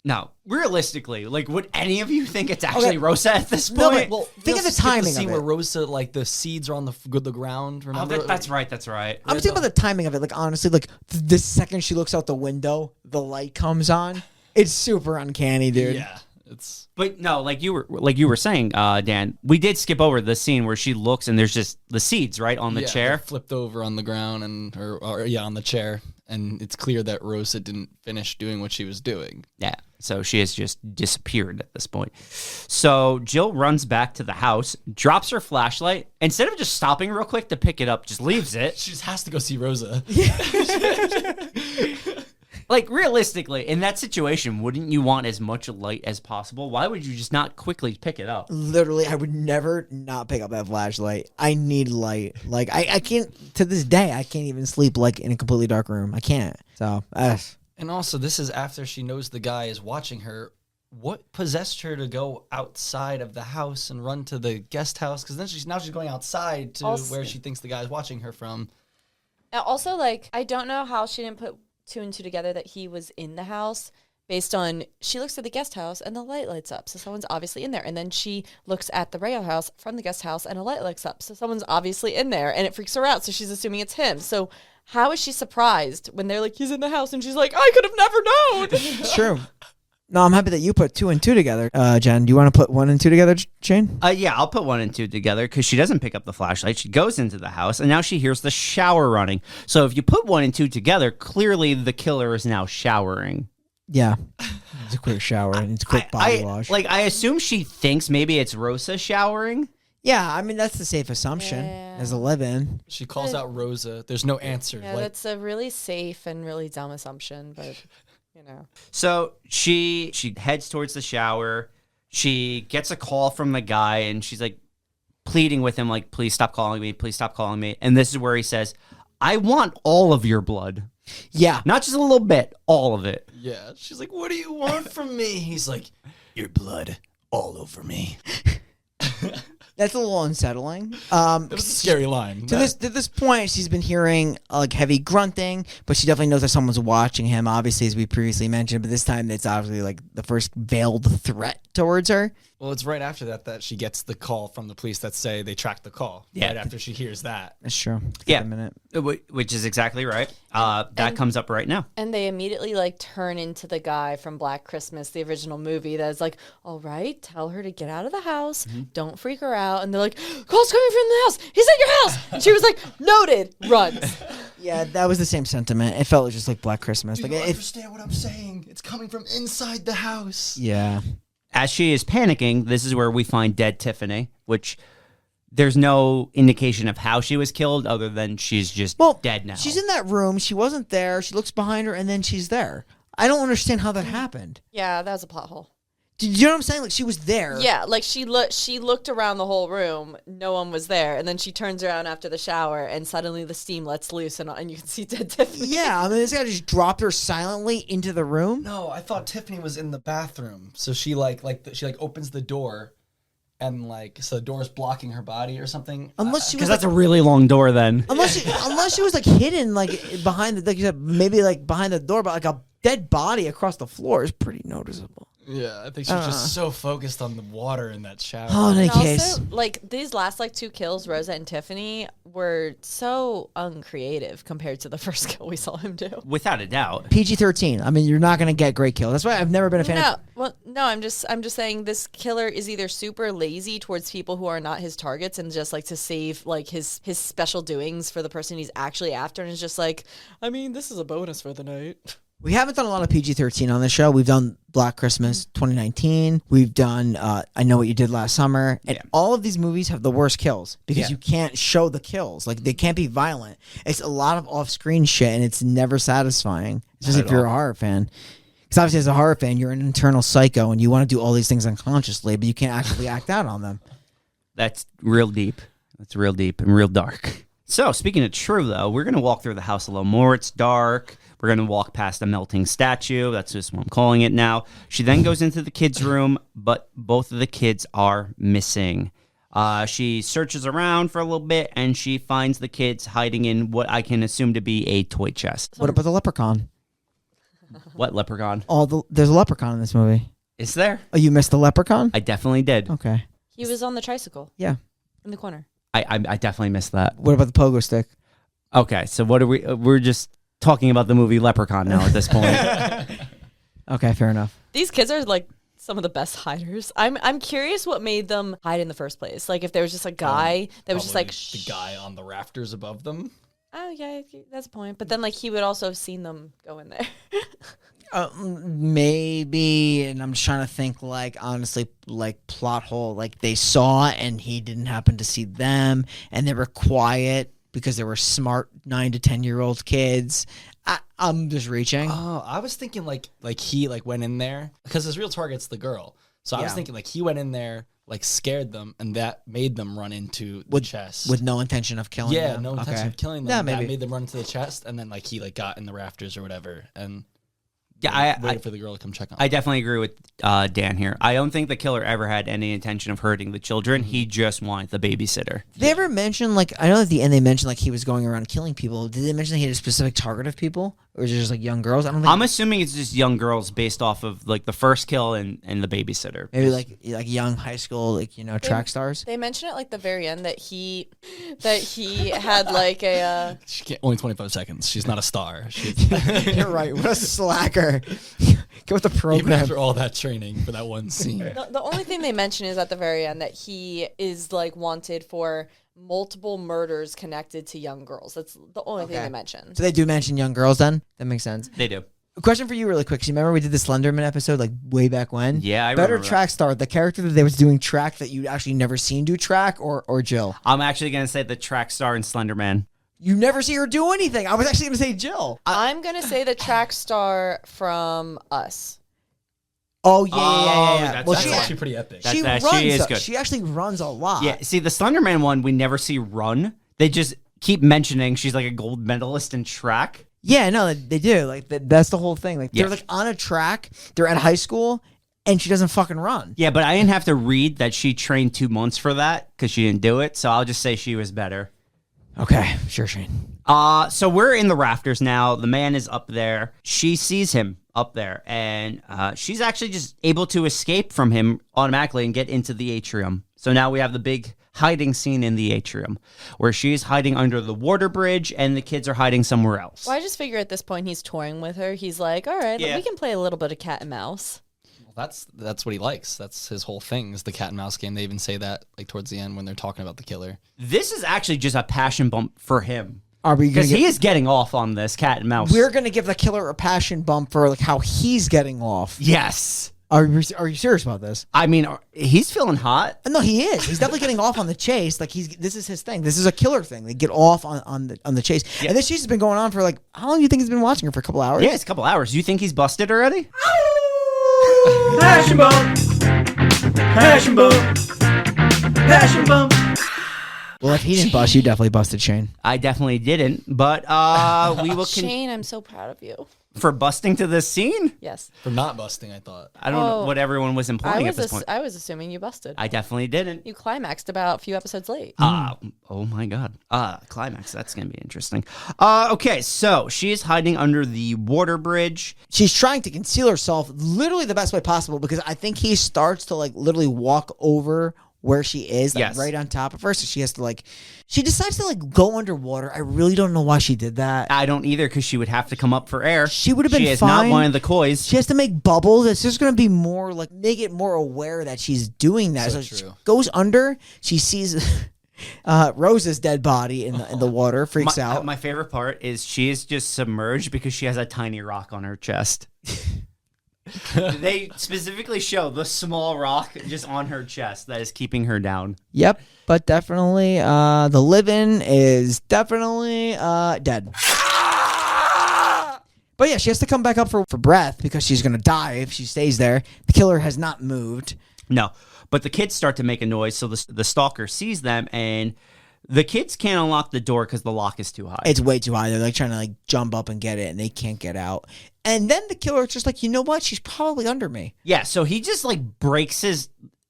No, realistically, like, would any of you think it's actually Rosa at this point? No, but Well, think of the skip timing the of scene it. where Rosa, like, the seeds are on the ground. Oh, Remember? that's right. I'm thinking about the timing of it. Like, honestly, like, the second she looks out the window, the light comes on. It's super uncanny, dude. Yeah, it's. But no, like you were saying, Dan, we did skip over the scene where she looks and there's just the seeds right on the chair, they're flipped over on the ground or on the chair, and it's clear that Rosa didn't finish doing what she was doing. Yeah, so she has just disappeared at this point. So Jill runs back to the house, drops her flashlight. Instead of just stopping real quick to pick it up, just leaves it. She just has to go see Rosa. Like, realistically, in that situation, wouldn't you want as much light as possible? Why would you just not quickly pick it up? Literally, I would never not pick up that flashlight. I need light. Like, I can't, to this day, I can't even sleep, like, in a completely dark room. I can't. So, And also, this is after she knows the guy is watching her. What possessed her to go outside of the house and run to the guest house? Because then she's going outside to where she thinks the guy's watching her from. Also, like, I don't know how she didn't put two and two together that he was in the house based on she looks at the guest house and the light lights up. So someone's obviously in there. And then she looks at the regular house from the guest house and a light lights up. So someone's obviously in there and it freaks her out. So she's assuming it's him. So how is she surprised when they're like, he's in the house? And she's like, I could have never known. it's true. No, I'm happy that you put two and two together. Jen, do you want to put one and two together, Shane? Yeah, I'll put one and two together because she doesn't pick up the flashlight. She goes into the house, and now she hears the shower running. So if you put one and two together, clearly the killer is now showering. Yeah. It's a quick shower and it's a quick body wash. I assume she thinks maybe it's Rosa showering. Yeah, I mean, that's the safe assumption as a live-in. She calls out Rosa. There's no answer. Yeah, that's a really safe and really dumb assumption, but... You know. So she heads towards the shower. She gets a call from the guy, and she's like pleading with him, like, please stop calling me. Please stop calling me. And this is where he says, I want all of your blood. Yeah. Not just a little bit, all of it. Yeah. She's like, what do you want from me? He's like, your blood all over me. That's a little unsettling. It was a scary line. To this point, she's been hearing like heavy grunting, but she definitely knows that someone's watching him, obviously, as we previously mentioned. But this time, it's obviously like the first veiled threat towards her. Well, it's right after that she gets the call from the police that say they tracked the call. Yeah. Right after she hears that. That's true. Yeah. A minute. Which is exactly right. That comes up right now. And they immediately like turn into the guy from Black Christmas, the original movie, that's like, all right, tell her to get out of the house. Don't freak her out. And they're like, call's coming from the house. He's at your house. And she was like, noted, runs. Yeah, that was the same sentiment. It felt just like Black Christmas. Do Like you understand what I'm saying? It's coming from inside the house. Yeah. As she is panicking, this is where we find dead Tiffany, which there's no indication of how she was killed other than she's just dead now. She's in that room. She wasn't there. She looks behind her, and then she's there. I don't understand how that happened. Yeah, that was a plot hole. Do you know what I'm saying? Like, she was there. Yeah, like she looked around the whole room, no one was there, and then she turns around after the shower, and suddenly the steam lets loose, and you can see dead Tiffany. Yeah, I mean, this guy just dropped her silently into the room. No, I thought Tiffany was in the bathroom. So she she opens the door, and so the door's blocking her body or something. Unless she was because that's a really long door then. unless she was like hidden like behind the, like you said, maybe like behind the door, but like a dead body across the floor is pretty noticeable. Yeah, I think she was just so focused on the water in that shower. Oh, in any And case. also, like these last two kills, Rosa and Tiffany, were so uncreative compared to the first kill we saw him do. Without a doubt. PG-13. I mean, you're not going to get great kills. That's why I've never been a fan No, of... well, no, I'm just saying this killer is either super lazy towards people who are not his targets and just like to save like his special doings for the person he's actually after, and is just like, I mean, this is a bonus for the night. We haven't done a lot of PG-13 on the show. We've done Black Christmas 2019. We've done I Know What You Did Last Summer. And all of these movies have the worst kills because you can't show the kills. Like, they can't be violent. It's a lot of off-screen shit, and it's never satisfying. Especially if you're a horror fan. Because obviously, as a horror fan, you're an internal psycho, and you want to do all these things unconsciously, but you can't actively act out on them. That's real deep. That's real deep and real dark. So, speaking of true, though, we're going to walk through the house a little more. It's dark. We're going to walk past a melting statue. That's just what I'm calling it now. She then goes into the kids' room, but both of the kids are missing. She searches around for a little bit, and she finds the kids hiding in what I can assume to be a toy chest. What about the leprechaun? What leprechaun? There's a leprechaun in this movie. Is there? Oh, you missed the leprechaun? I definitely did. Okay. He was on the tricycle Yeah. in the corner. I definitely missed that. What about the pogo stick? Okay, so what are we? We're just talking about the movie Leprechaun now at this point. Okay, fair enough. These kids are like some of the best hiders. I'm curious what made them hide in the first place. Like if there was just a guy that was just like the guy on the rafters above them. Oh yeah, that's a point. But then like he would also have seen them go in there. Maybe, and I'm just trying to think, like, honestly, like, plot hole, like, they saw and he didn't happen to see them, and they were quiet because they were smart 9 to 10-year-old kids. I'm just reaching. Oh, I was thinking like he like went in there because his real target's the girl. So I was thinking like he went in there, like scared them, and that made them run into the chest With no intention of killing them. Yeah, no intention of killing them. Yeah, That maybe. made them run into the chest, and then like he like got in the rafters or whatever, and Yeah, waited for the girl to come check on. I definitely agree with Dan here. I don't think the killer ever had any intention of hurting the children. He just wanted the babysitter. Did they ever mention, like, I know at the end they mentioned, like, he was going around killing people. Did they mention that he had a specific target of people? Or is it just, like, young girls? I don't think. I'm assuming it's just young girls based off of like the first kill and the babysitter. Maybe, like young high school, like, track stars? They mention it like the very end that he had like a She can't, only 25 seconds. She's not a star. She's, You're right. What a slacker. Go with the even program. after all that training for that one scene. the only thing they mention is at the very end that he is like wanted for multiple murders connected to young girls. That's the only thing they mention. So they do mention young girls then? That makes sense. They do. A question for you really quick. So you remember we did the Slenderman episode like way back when? Yeah, I Better remember that. track star, the character that they was doing track that you actually never seen do track, or Jill? I'm actually gonna say the track star in Slenderman. You never see her do anything. I was actually going to say Jill. I'm gonna say the track star from Us. Oh, yeah. that's- Well, That's she, actually pretty epic. That- she that- runs. she is good. She actually runs a lot. Yeah, see the Slenderman one we never see run. They just keep mentioning she's like a gold medalist in track. Yeah, no, they do. Like that's the whole thing. Like Yeah. they're like on a track. They're at high school, and she doesn't fucking run. Yeah, but I didn't have to read that she trained 2 months for that because she didn't do it. So I'll just say she was better. Okay, sure, Shane. So we're in the rafters now. The man is up there. She sees him up there, and she's actually just able to escape from him automatically and get into the atrium. So now we have the big hiding scene in the atrium where she's hiding under the water bridge and the kids are hiding somewhere else. Well, I just figure at this point he's touring with her. He's like, all right, Yeah. we can play a little bit of cat and mouse. Well, that's what he likes. That's his whole thing is the cat and mouse game. They even say that like towards the end when they're talking about the killer. This is actually just a passion bump for him Are we gonna because he get, is getting off on this cat and mouse. We're gonna give the killer a passion bump for like how he's getting off. Yes. Are you serious about this? I mean, he's feeling hot. No, he is. He's definitely getting off on the chase. Like this is his thing. This is a killer thing. They get off on the chase. Yeah. And this chase has been going on for like how long do you think he's been watching her for? A couple hours? Yeah, it's a couple hours. You think he's busted already? Passion bump. Passion bump. Passion bump. Well, if he didn't bust, you definitely busted, Shane. I definitely didn't, but we will Shane, I'm so proud of you. for busting to this scene. Yes. For not busting, I thought. I don't know Oh. what everyone was I implying at was this point. I was assuming you busted. I definitely didn't. You climaxed about a few episodes late. Oh my god. Climax. That's gonna be interesting. Okay, so she is hiding under the water bridge. She's trying to conceal herself literally the best way possible because I think he starts to like literally walk over where she is, like Yes. right on top of her. So she has to like, she decides to like go underwater. I really don't know why she did that. I don't either because she would have to come up for air. She would have been She is fine. not one of the coys. She has to make bubbles. It's just going to be more like, make it more aware that she's doing that. So she true. goes under, she sees Rose's dead body in the water, freaks out. My favorite part is she is just submerged because she has a tiny rock on her chest. They specifically show the small rock just on her chest that is keeping her down. Yep, but definitely the living is definitely dead. But yeah, she has to come back up for breath because she's going to die if she stays there. The killer has not moved. No, but the kids start to make a noise, so the stalker sees them, and The kids can't unlock the door because the lock is too high. It's way too high. They're like trying to like jump up and get it, and they can't get out. And then the killer's just like, you know what? She's probably under me. Yeah, so he just like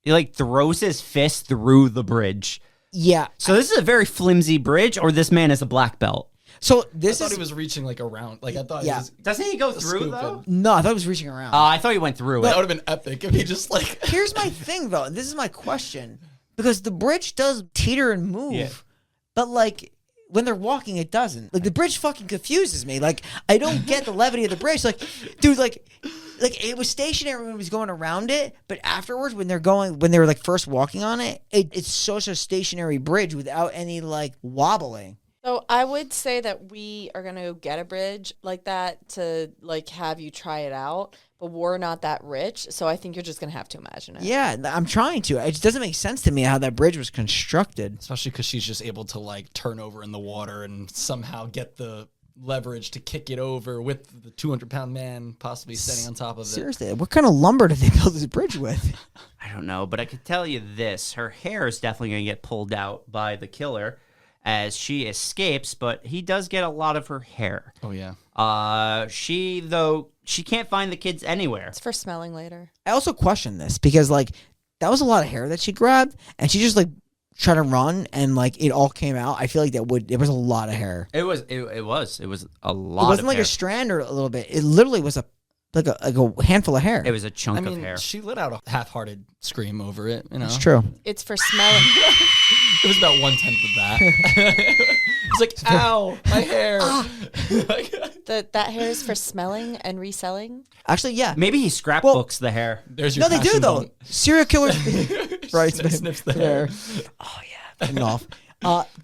he like throws his fist through the bridge. Yeah. So this is a very flimsy bridge, or this man is a black belt. So I this thought is he was reaching like around. Like I thought. Yeah. He was Doesn't he go through scooping. though? no. I thought it was reaching around. I thought he went through That it. would have been epic if he just like. Here's my thing, though. This is my question, because the bridge does teeter and move, Yeah. but like when they're walking, it doesn't. Like the bridge fucking confuses me. Like I don't get the levity of the bridge. Like, dude, like it was stationary when it was going around it, but afterwards when they were like first walking on it, it's such a stationary bridge without any like wobbling. So I would say that we are gonna go get a bridge like that to like have you try it out, but we're not that rich, so I think you're just gonna have to imagine it. Yeah, I'm trying to. It just doesn't make sense to me how that bridge was constructed. Especially because she's just able to like turn over in the water and somehow get the leverage to kick it over with the 200-pound man possibly standing on top of it. Seriously, what kind of lumber did they build this bridge with? I don't know, but I could tell you this. Her hair is definitely going to get pulled out by the killer as she escapes, but he does get a lot of her hair. Oh yeah. She can't find the kids anywhere. It's for smelling later. I also question this because like that was a lot of hair that she grabbed, and she just like tried to run, and like it all came out. I feel like it was a lot of hair. It was a lot. It wasn't of like hair. a strand or a little bit. It literally was a handful of hair. It was a chunk I mean, of hair. she let out a half-hearted scream over it. You know, It's true. It's for smelling. It was about 1/10 of that. It's like, ow, my hair. That hair is for smelling and reselling. Actually, yeah. Maybe he scrapbooks the hair. There's your No, they do passion though. bump. Serial killers, right? Snips the hair. Oh yeah, enough.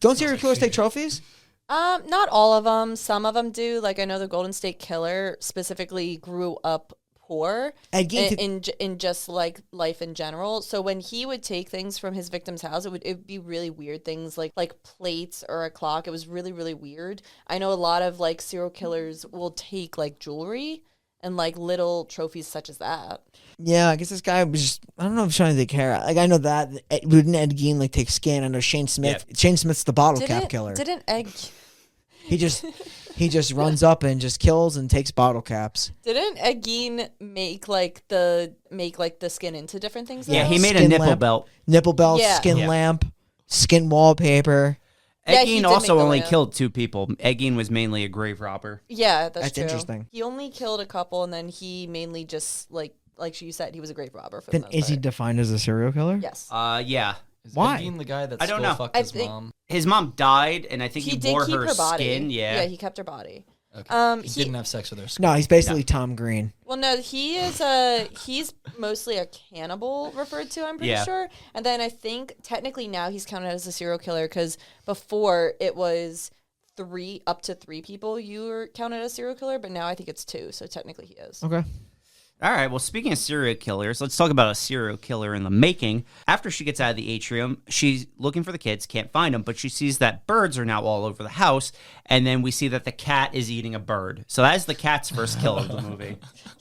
Don't serial killers take trophies? Not all of them. Some of them do. Like I know the Golden State Killer specifically grew up poor Ed Gein in just like life in general. So when he would take things from his victim's house, it would be really weird things like plates or a clock. It was really, really weird. I know a lot of like serial killers will take like jewelry and like little trophies such as that. Yeah, I guess this guy was just, I don't know if he's trying to take care. Like I know that wouldn't Ed Gein like take skin? I know Shane Smith. Yeah. Shane Smith's the bottle cap killer. Didn't Egg He just runs up and just kills and takes bottle caps. Didn't Egin make the skin into different things? Yeah, though? he made a Skin nipple lamp. belt. Nipple belt, Yeah. skin Yeah. lamp, skin wallpaper. Yeah, he Egin did also make the only lamp. killed 2 people. Egin was mainly a grave robber. Yeah, that's That's true. interesting. He only killed a couple, and then he mainly just like you said, he was a grave robber. For Then the most is he part. defined as a serial killer? Yes. Yeah. Is Why? Ed Gein the guy that I don't skull know. fucked I his think- mom? His mom died, and I think he did wore keep her her body. skin. Yeah. he kept her body. Okay. He he- didn't have sex with her. No, he's basically Tom Green. Well, no, he's mostly a cannibal referred to, I'm pretty Yeah. sure. And then I think technically now he's counted as a serial killer because before it was up to 3 people you were counted as serial killer, but now I think it's 2, so technically he is. Okay. All right, well, speaking of serial killers, let's talk about a serial killer in the making. After she gets out of the atrium, she's looking for the kids, can't find them, but she sees that birds are now all over the house, and then we see that the cat is eating a bird. So that is the cat's first kill of the movie.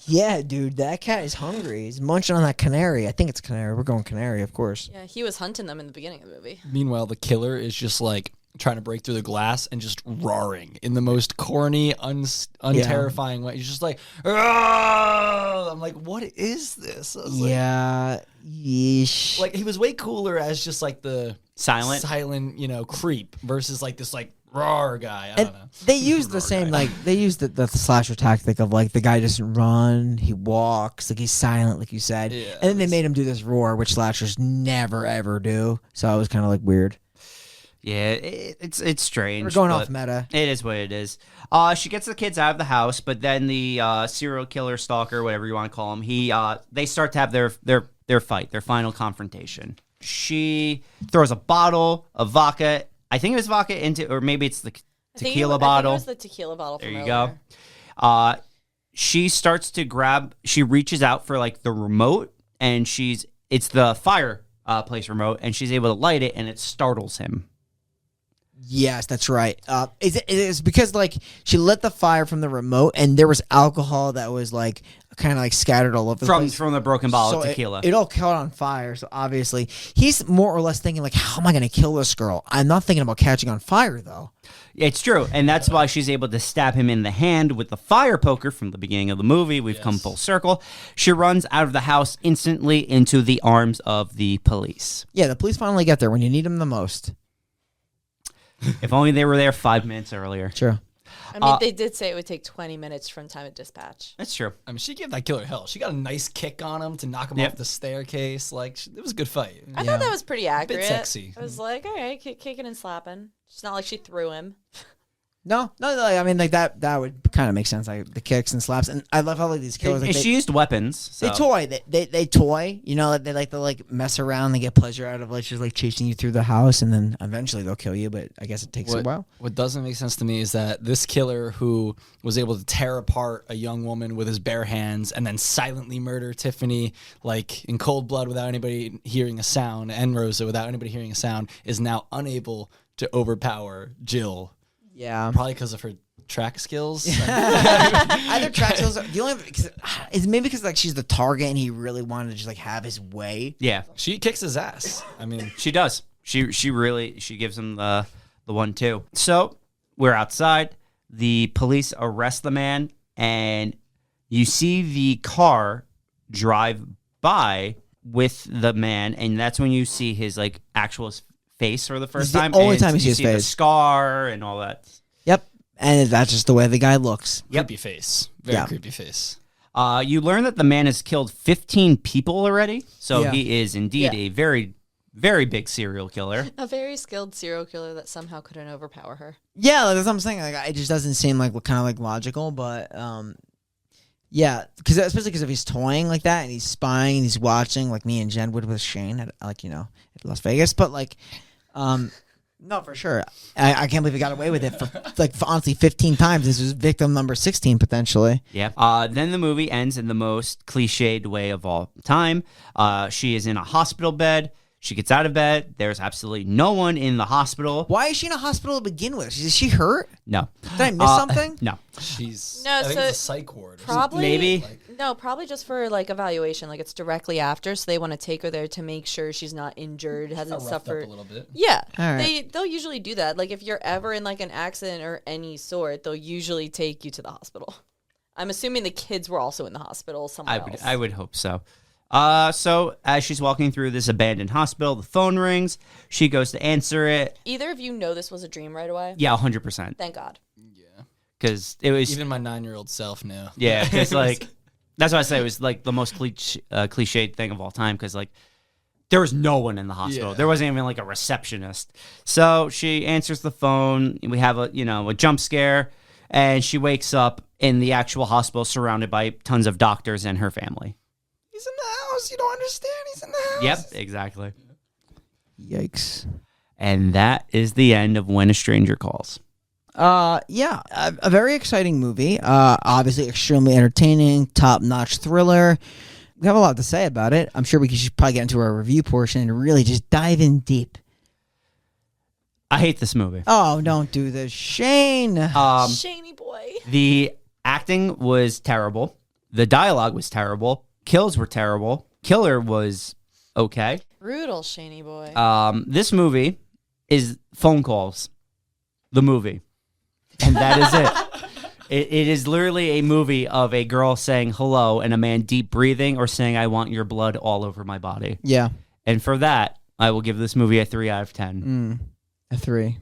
Yeah, dude, that cat is hungry. He's munching on that canary. I think it's canary. We're going canary, of course. Yeah, he was hunting them in the beginning of the movie. Meanwhile, the killer is just like trying to break through the glass and just roaring in the most corny, unterrifying way. He's just like, "Argh!" I'm like, what is this? I was Yeah. Yeesh. Like he was way cooler as just like the Silent? creep versus like this like roar guy. I And don't know. they use the same, like, they use the slasher tactic of, like, the guy doesn't run, he walks, like, he's silent, like you said. Yeah, and then they made him do this roar, which slashers never, ever do. So it was kind of, like, weird. Yeah, it's strange. We're going but off meta. It is what it is. She gets the kids out of the house, but then the serial killer, stalker, whatever you want to call him, they start to have their fight, their final confrontation. She throws a bottle of vodka. I think it was vodka into, or maybe it's the tequila bottle. I think it was the tequila bottle. There from you earlier. go. She starts to she reaches out for like the remote, and it's the fireplace remote, and she's able to light it, and it startles him. Yes, that's right. It's because, like, she lit the fire from the remote, and there was alcohol that was, like, kind of like scattered all over the place. From the broken bottle So of tequila. It all caught on fire. So obviously, he's more or less thinking like, how am I going to kill this girl? I'm not thinking about catching on fire though. It's true, and that's why she's able to stab him in the hand with the fire poker from the beginning of the movie. We've come full circle. She runs out of the house instantly into the arms of the police. Yeah, the police finally get there when you need them the most. If only they were there 5 minutes earlier. True. I mean, they did say it would take 20 minutes from time of dispatch. That's true. I mean, she gave that killer hell. She got a nice kick on him to knock him Yep. off the staircase. Like, it was a good fight. I thought that was pretty accurate. sexy. I was like, all right, kicking and slapping. It's not like she threw him. No, I mean, like that would kind of make sense, like the kicks and slaps. And I love how like these killers, like, She used weapons. So. they toy. They toy. You know, they like to like mess around. They get pleasure out of like just like chasing you through the house, and then eventually they'll kill you. But I guess it takes a while. What doesn't make sense to me is that this killer who was able to tear apart a young woman with his bare hands and then silently murder Tiffany, like in cold blood without anybody hearing a sound, and Rosa without anybody hearing a sound, is now unable to overpower Jill. Yeah, Probably because of her track skills. either track skills. The only is maybe because like she's the target, and he really wanted to just like have his way. Yeah, She kicks his ass. I mean, she does. She really gives him the 1-2. So we're outside. The police arrest the man, and you see the car drive by with the man, and that's when you see his like actual face for the first the time. only and time you see his the face. scar and all that. Yep, and that's just the way the guy looks. creepy face. Very Yeah. creepy face. You learn that the man has killed 15 people already, so Yeah. he is indeed a very, very big serial killer. A very skilled serial killer that somehow couldn't overpower her. Yeah, like, that's what I'm saying. Like, it just doesn't seem like kind of like logical, but yeah, because especially because if he's toying like that and he's spying and he's watching, like me and Jen would with Shane at like at Las Vegas, but like, no, for sure, I can't believe he got away with it for honestly 15 times. This was victim number 16 potentially. Yeah. Then the movie ends in the most cliched way of all time. She is in a hospital bed. She gets out of bed. There's absolutely no one in the hospital. Why is she in a hospital to begin with? Is she hurt? No. Did I miss something? No. She's No, I think so it's a psych ward. or Probably Maybe. No, probably just for like evaluation. Like it's directly after, so they want to take her there to make sure she's not injured, something. hasn't Got roughed up suffered. a little bit. Yeah, All right. they'll usually do that. Like if you're ever in like an accident or any sort, they'll usually take you to the hospital. I'm assuming the kids were also in the hospital somewhere else. I would hope so. So as she's walking through this abandoned hospital, the phone rings. She goes to answer it. Either of you know this was a dream right away? Yeah, 100%. Thank God. Because it was Even my 9-year-old self knew. Yeah, because like that's why I say it was like the most cliched thing of all time. Because like there was no one in the hospital. Yeah. There wasn't even like a receptionist. So she answers the phone. We have a jump scare, and she wakes up in the actual hospital, surrounded by tons of doctors and her family. He's in the house. You don't understand. He's in the house. Yep, exactly. Yikes. And that is the end of When a Stranger Calls. Yeah, a very exciting movie. Obviously extremely entertaining, top-notch thriller. We have a lot to say about it. I'm sure we should probably get into our review portion and really just dive in deep. I hate this movie. Oh, don't do this, Shane. Shaney boy. The acting was terrible. The dialogue was terrible. Kills were terrible. Killer was okay. Brutal Shaney boy. This movie is phone calls. The movie. And that is it. It is literally a movie of a girl saying hello and a man deep breathing or saying, I want your blood all over my body. Yeah, And for that, I will give this movie a 3 out of 10. a 3.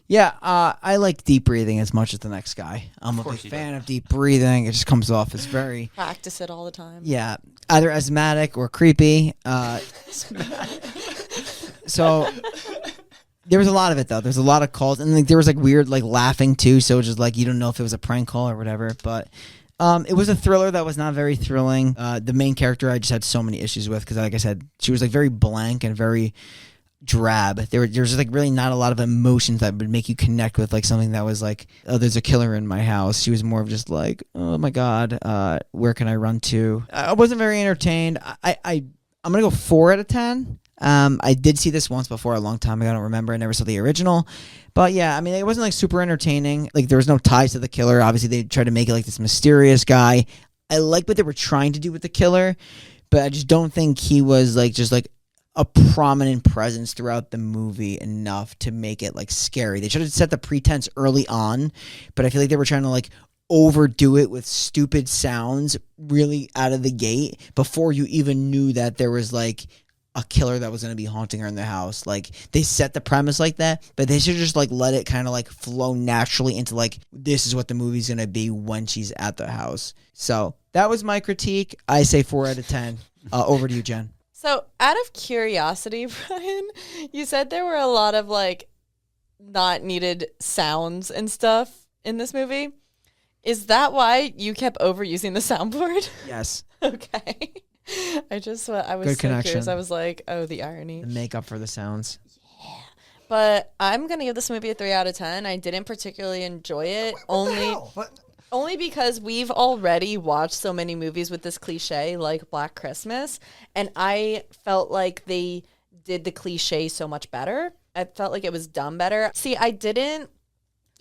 Yeah, I like deep breathing as much as the next guy. I'm a big you fan of deep breathing. It just comes off as very, Practice it all the time. yeah, either asthmatic or creepy. So there was a lot of it though. There's a lot of calls, and like there was like weird like laughing too. So it was just like you don't know if it was a prank call or whatever. But it was a thriller that was not very thrilling. The main character I just had so many issues with because, like I said, she was like very blank and very drab. There's just like really not a lot of emotions that would make you connect with like something that was like, oh, there's a killer in my house. She was more of just like, oh my god, where can I run to? I wasn't very entertained. I'm gonna go 4 out of 10. I did see this once before a long time ago. I don't remember. I never saw the original. But yeah, I mean, it wasn't like super entertaining. Like there was no ties to the killer. Obviously, they tried to make it like this mysterious guy. I like what they were trying to do with the killer, but I just don't think he was like just like a prominent presence throughout the movie enough to make it like scary. They should have set the pretense early on, but I feel like they were trying to like overdo it with stupid sounds really out of the gate before you even knew that there was like a killer that was going to be haunting her in the house. Like they set the premise like that, but they should just like let it kind of like flow naturally into like, this is what the movie's going to be when she's at the house. So that was my critique. I say 4 out of 10. Over to you, Jen. So, out of curiosity, Brian, you said there were a lot of like not needed sounds and stuff in this movie. Is that why you kept overusing the soundboard? Yes. Okay. I was Good so connection. curious. I was like, oh, the irony. The makeup for the sounds. But I'm going to give this movie a 3 out of 10. I didn't particularly enjoy it. Only because we've already watched so many movies with this cliche, like Black Christmas, and I felt like they did the cliche so much better. I felt like it was done better. See, I didn't,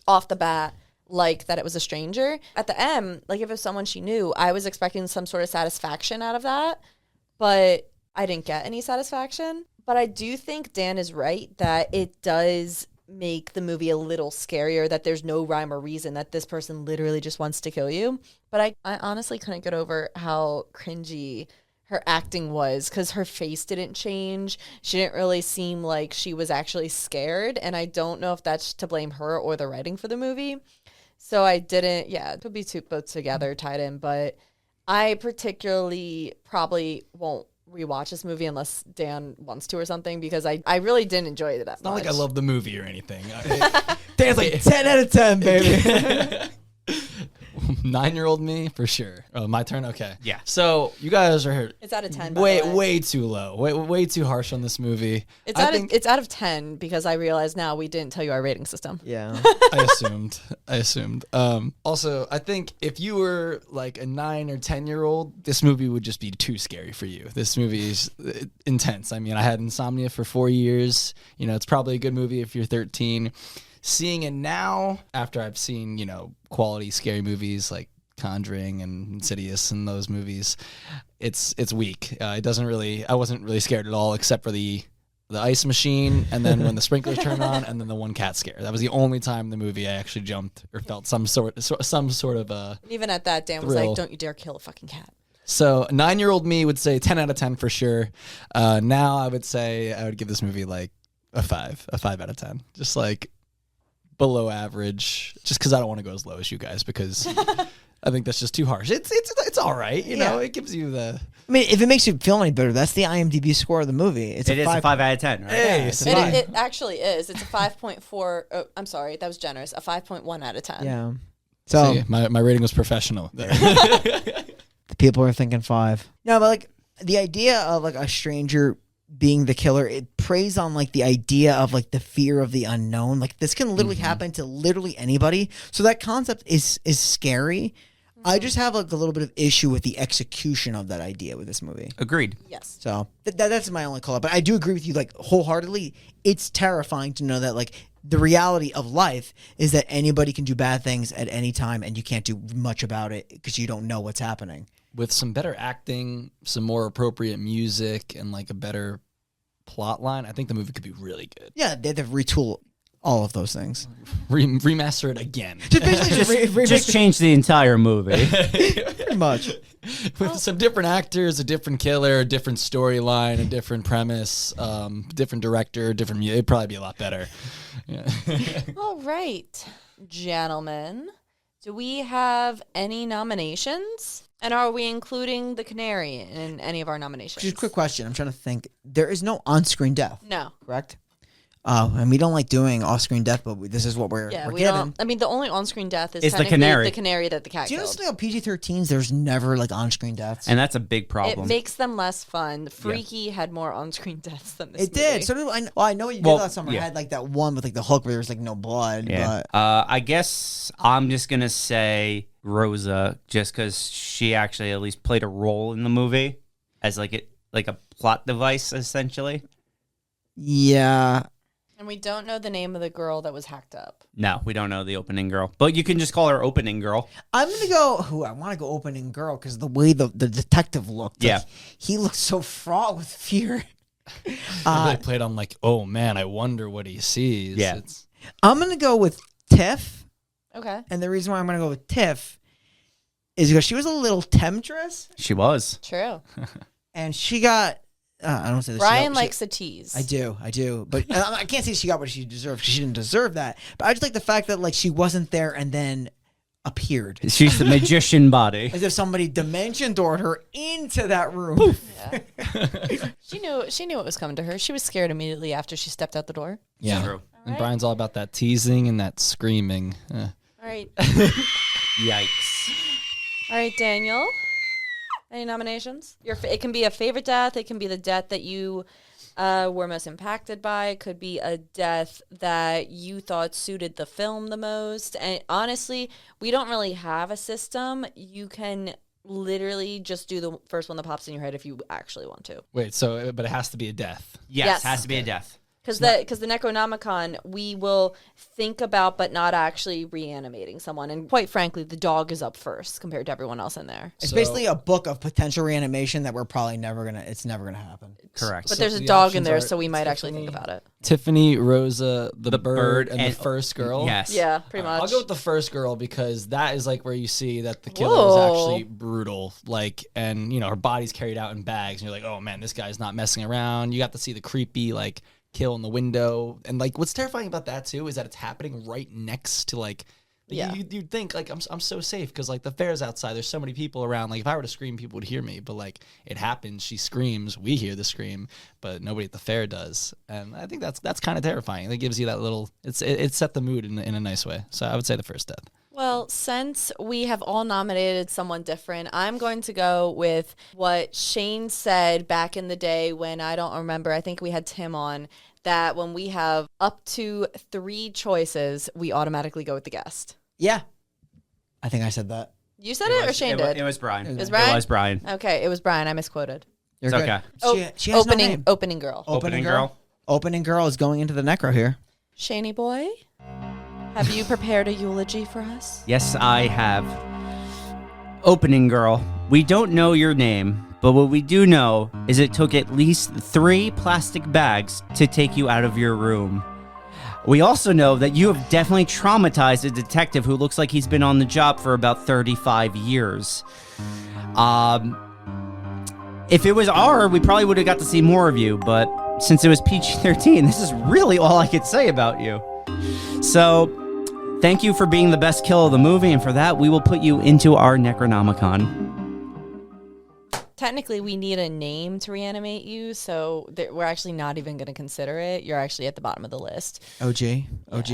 off the bat, like that it was a stranger. At the end, like if it was someone she knew, I was expecting some sort of satisfaction out of that, but I didn't get any satisfaction. But I do think Dan is right that it does make the movie a little scarier, that there's no rhyme or reason, that this person literally just wants to kill you. But I honestly couldn't get over how cringy her acting was, because her face didn't change. She didn't really seem like she was actually scared, and I don't know if that's to blame her or the writing for the movie. So I didn't, it could be both together tied in, but I particularly probably won't rewatch this movie unless Dan wants to or something, because I really didn't enjoy it that much. It's not like I love the movie or anything. Dan's like 10 out of 10, baby. 9-year-old me for sure. Oh, my turn. Okay. Yeah. So you guys are It's out of 10. By the way. way too low. Way too harsh on this movie. It's out of 10 because I realize now we didn't tell you our rating system. Yeah. I assumed. Also, I think if you were like a 9 or 10-year-old, this movie would just be too scary for you. This movie is intense. I mean, I had insomnia for 4 years. You know, it's probably a good movie if you're 13. Seeing it now, after I've seen, quality scary movies like Conjuring and Insidious and those movies, it's weak. It doesn't really. I wasn't really scared at all, except for the ice machine, and then when the sprinklers turned on, and then the one cat scare. That was the only time in the movie I actually jumped or felt some sort of Even at that, Dan was thrill. like, "Don't you dare kill a fucking cat." So 9-year-old me would say 10 out of 10 for sure. Now I would say I would give this movie like a 5 out of 10, just like below average, just because I don't want to go as low as you guys, because I think that's just too harsh. It's all right, you know. It gives you the. I mean, if it makes you feel any better, that's the IMDb score of the movie. It is a 5 out of 10, right? Hey, It actually is. It's a 5.4. Oh, I'm sorry, that was generous. A 5.1 out of 10. Yeah. So See, my rating was professional. the people are thinking 5. No, but like the idea of like a stranger being the killer, it preys on like the idea of like the fear of the unknown. Like this can literally happen to literally anybody. So that concept is scary. I just have like a little bit of issue with the execution of that idea with this movie. Agreed. Yes. So that's my only call out. But I do agree with you like wholeheartedly. It's terrifying to know that like the reality of life is that anybody can do bad things at any time, and you can't do much about it because you don't know what's happening. With some better acting, some more appropriate music, and like a better plot line, I think the movie could be really good. Yeah, they have to retool all of those things. Remaster it again. Just basically Just change the entire movie. pretty much. With some different actors, a different killer, a different storyline, a different premise, different director, different music. It'd probably be a lot better. Yeah. All right, gentlemen. Do we have any nominations? And are we including the canary in any of our nominations? Just a quick question. I'm trying to think. There is no on-screen death, No. correct? And we don't like doing off-screen death, but this is what we're We given. don't. I mean, the only on-screen death is It's the technically canary. the canary that the cat Do you know killed. something about PG-13s? There's never like on-screen deaths. And that's a big It problem. makes them less fun. Freaky had more on-screen deaths than this It did. movie. So did I. Well, I know what you did Well, last summer. I yeah. had like that one with like the hook where there was like no blood. Yeah. But I guess I'm just going to say Rosa, just because she actually at least played a role in the movie as like a plot device, essentially. yeah, I And we don't know the name of the girl that was hacked up. No, we don't know the opening girl. But you can just call her opening girl. I'm gonna go. I want to go opening girl because the way the detective looked. Yeah. He looked so fraught with fear. They played on like, oh man, I wonder what he sees. Yeah. I'm gonna go with Tiff, Okay. and the reason why I'm gonna go with Tiff is because she was a little temptress, She was. True. and she got. I don't say this. Ryan likes a tease. I do, but I can't say she got what she deserved because she didn't deserve that. But I just like the fact that like she wasn't there and then appeared, She's the magician body. as if somebody dimension doored her into that room. Yeah. She knew what was coming to her. She was scared immediately after she stepped out the door. Yeah. True. And Brian's all about that teasing and that screaming. All right. Yikes. All right, Daniel. Any nominations? It can be a favorite death. It can be the death that you were most impacted by. It could be a death that you thought suited the film the most. And honestly, we don't really have a system. You can literally just do the first one that pops in your head if you actually want to. Wait, but it has to be a death. Yes, Yes. has to be a death. Because the Necronomicon, we will think about but not actually reanimating someone. And quite frankly, the dog is up first compared to everyone else in there. It's So- basically a book of potential reanimation that we're probably never gonna. It's never gonna happen. Correct. But there's a the dog in options there, are so we might actually think Tiffany- about it. Tiffany, Rosa, the bird, bird, and and- the first girl. Yes. Yeah, pretty much. I'll go with the first girl because that is like where you see that the killer Whoa. is actually brutal. Like, and her body's carried out in bags, and you're like, oh man, this guy's not messing around. You got to see the creepy like kill in the window, and like what's terrifying about that too is that it's happening right next to like. Yeah. You'd think like I'm so safe because like the fair's outside. There's so many people around. Like if I were to scream, people would hear me. But like it happens, she screams, we hear the scream, but nobody at the fair does. And I think that's kind of terrifying. It gives you that little. It set the mood in a nice way. So I would say the first death. Well, since we have all nominated someone different, I'm going to go with what Shane said back in the day when I don't remember. I think we had Tim on. That when we have up to 3 choices, we automatically go with the guest. Yeah, I think I said that. You said it, or Shane did? It was Brian. It was Brian? It was Brian. Okay, it was Brian. I misquoted. You're It's good. okay. She has opening, no name. opening girl. Opening girl. Opening girl is going into the necro here. Shaney boy, have you prepared a eulogy for us? Yes, I have. Opening girl, we don't know your name, but what we do know is it took at least 3 plastic bags to take you out of your room. We also know that you have definitely traumatized a detective who looks like he's been on the job for about 35 years. If it was R, we probably would have got to see more of you, but since it was PG-13, this is really all I could say about you. So, thank you for being the best kill of the movie, and for that, we will put you into our Necronomicon. Technically, we need a name to reanimate you, so we're actually not even going to consider it. You're actually at the bottom of the list. OG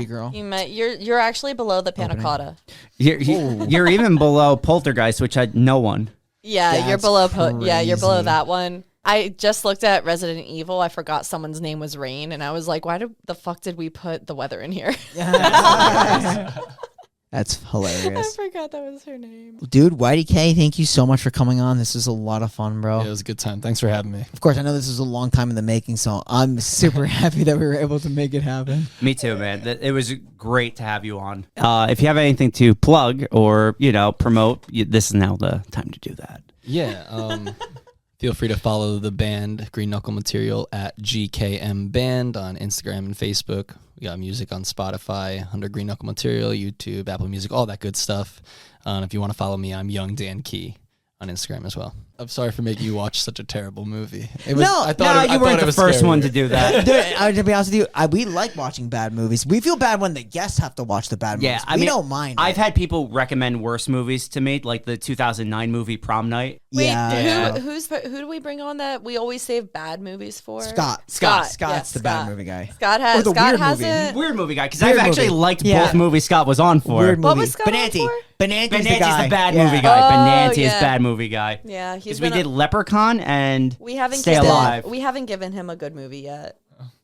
girl. You're actually below the panna cotta. You're even below Poltergeist, which had no one. Yeah, you're That's below. You're below crazy. that one. I just looked at Resident Evil. I forgot someone's name was Rain, and I was like, "Why the fuck did we put the weather in here?" That's I hilarious. forgot that was her name. Dude, YDK, thank you so much for coming on. This was a lot of fun, bro. It was a good time. Thanks for having me. Of course, I know this was a long time in the making, so I'm super happy that we were able to make it happen. Me too, man. It was great to have you on. If you have anything to plug or, promote, this is now the time to do that. Yeah. Feel free to follow the band Green Knuckle Material at GKM Band on Instagram and Facebook. We got music on Spotify under Green Knuckle Material, YouTube, Apple Music, all that good stuff. If you want to follow me, I'm Young Dan Kee on Instagram as well. I'm sorry for making you watch such a terrible movie. You weren't the first one to do that. Dude, to be honest with you, we like watching bad movies. We feel bad when the guests have to watch the bad movies. Yeah, We don't mind. I've had people recommend worse movies to me, like the 2009 movie Prom Night. Wait, Yeah. who do we bring on that we always save bad movies for? Scott's Yes, the bad movie guy. Scott Or the Scott weird hasn't. Weird movie guy, because Weird I've actually movie. liked Yeah. both movies Scott was on for. Weird movie. What was Scott on Benanti. for? Benanti's the Benanti's guy. the bad Yeah. movie guy. Oh, Benanti is yeah. bad movie guy. Yeah, he's Because we did Leprechaun and We haven't Stay given, Alive. We haven't given him a good movie yet.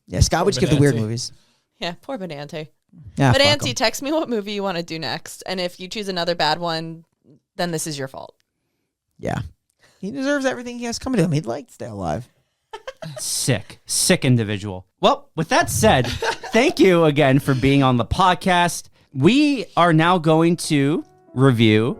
Yeah, Scott would just give the weird Benanti. movies. Yeah, poor Benante. Yeah, But fuck Auntie, him. text me what movie you want to do next, and if you choose another bad one, then this is your fault. Yeah. He deserves everything he has coming to him. He'd like to stay alive. Sick individual. Well, with that said, thank you again for being on the podcast. We are now going to review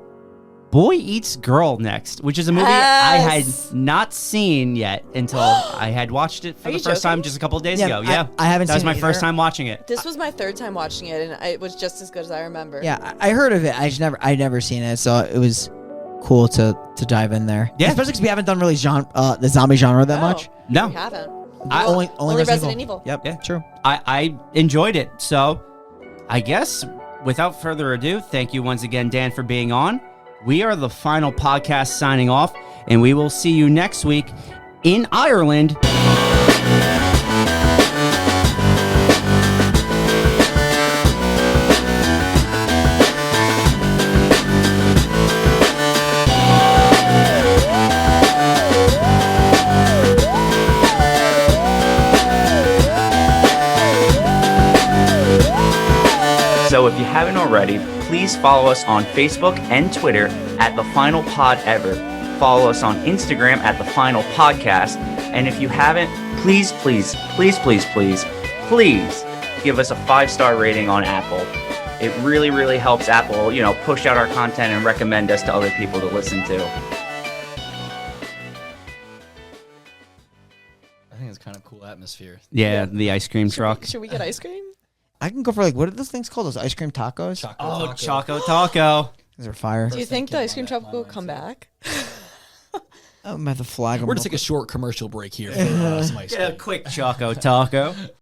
Boy Eats Girl next, which is a movie I had not seen yet until I had watched it for the first time just a couple of days ago. Yeah, I haven't seen it. That was my first either. time watching it. This was my third time watching it, and it was just as good as I remember. Yeah, I heard of it. I'd never seen it, so it was cool to dive in there. Yeah. Especially because we haven't done really the zombie genre that much. No. We haven't. Only Resident Evil. Yep, Yeah. true. I enjoyed it. So I guess without further ado, thank you once again, Dan, for being on. We are the final podcast signing off, and we will see you next week in Ireland. So if you haven't already, please follow us on Facebook and Twitter at The Final Pod Ever. Follow us on Instagram at The Final Podcast. And if you haven't, please give us a 5-star rating on Apple. It really, really helps Apple, push out our content and recommend us to other people to listen to. I think it's kind of cool atmosphere. Yeah, the ice cream truck. Should we get ice cream? I can go for what are those things called? Those ice cream tacos? Choco Taco. Those are fire. Do you think the ice cream truck will come back? I'm at the flag. We're going to take a short commercial break here for some ice cream. Quick Choco Taco.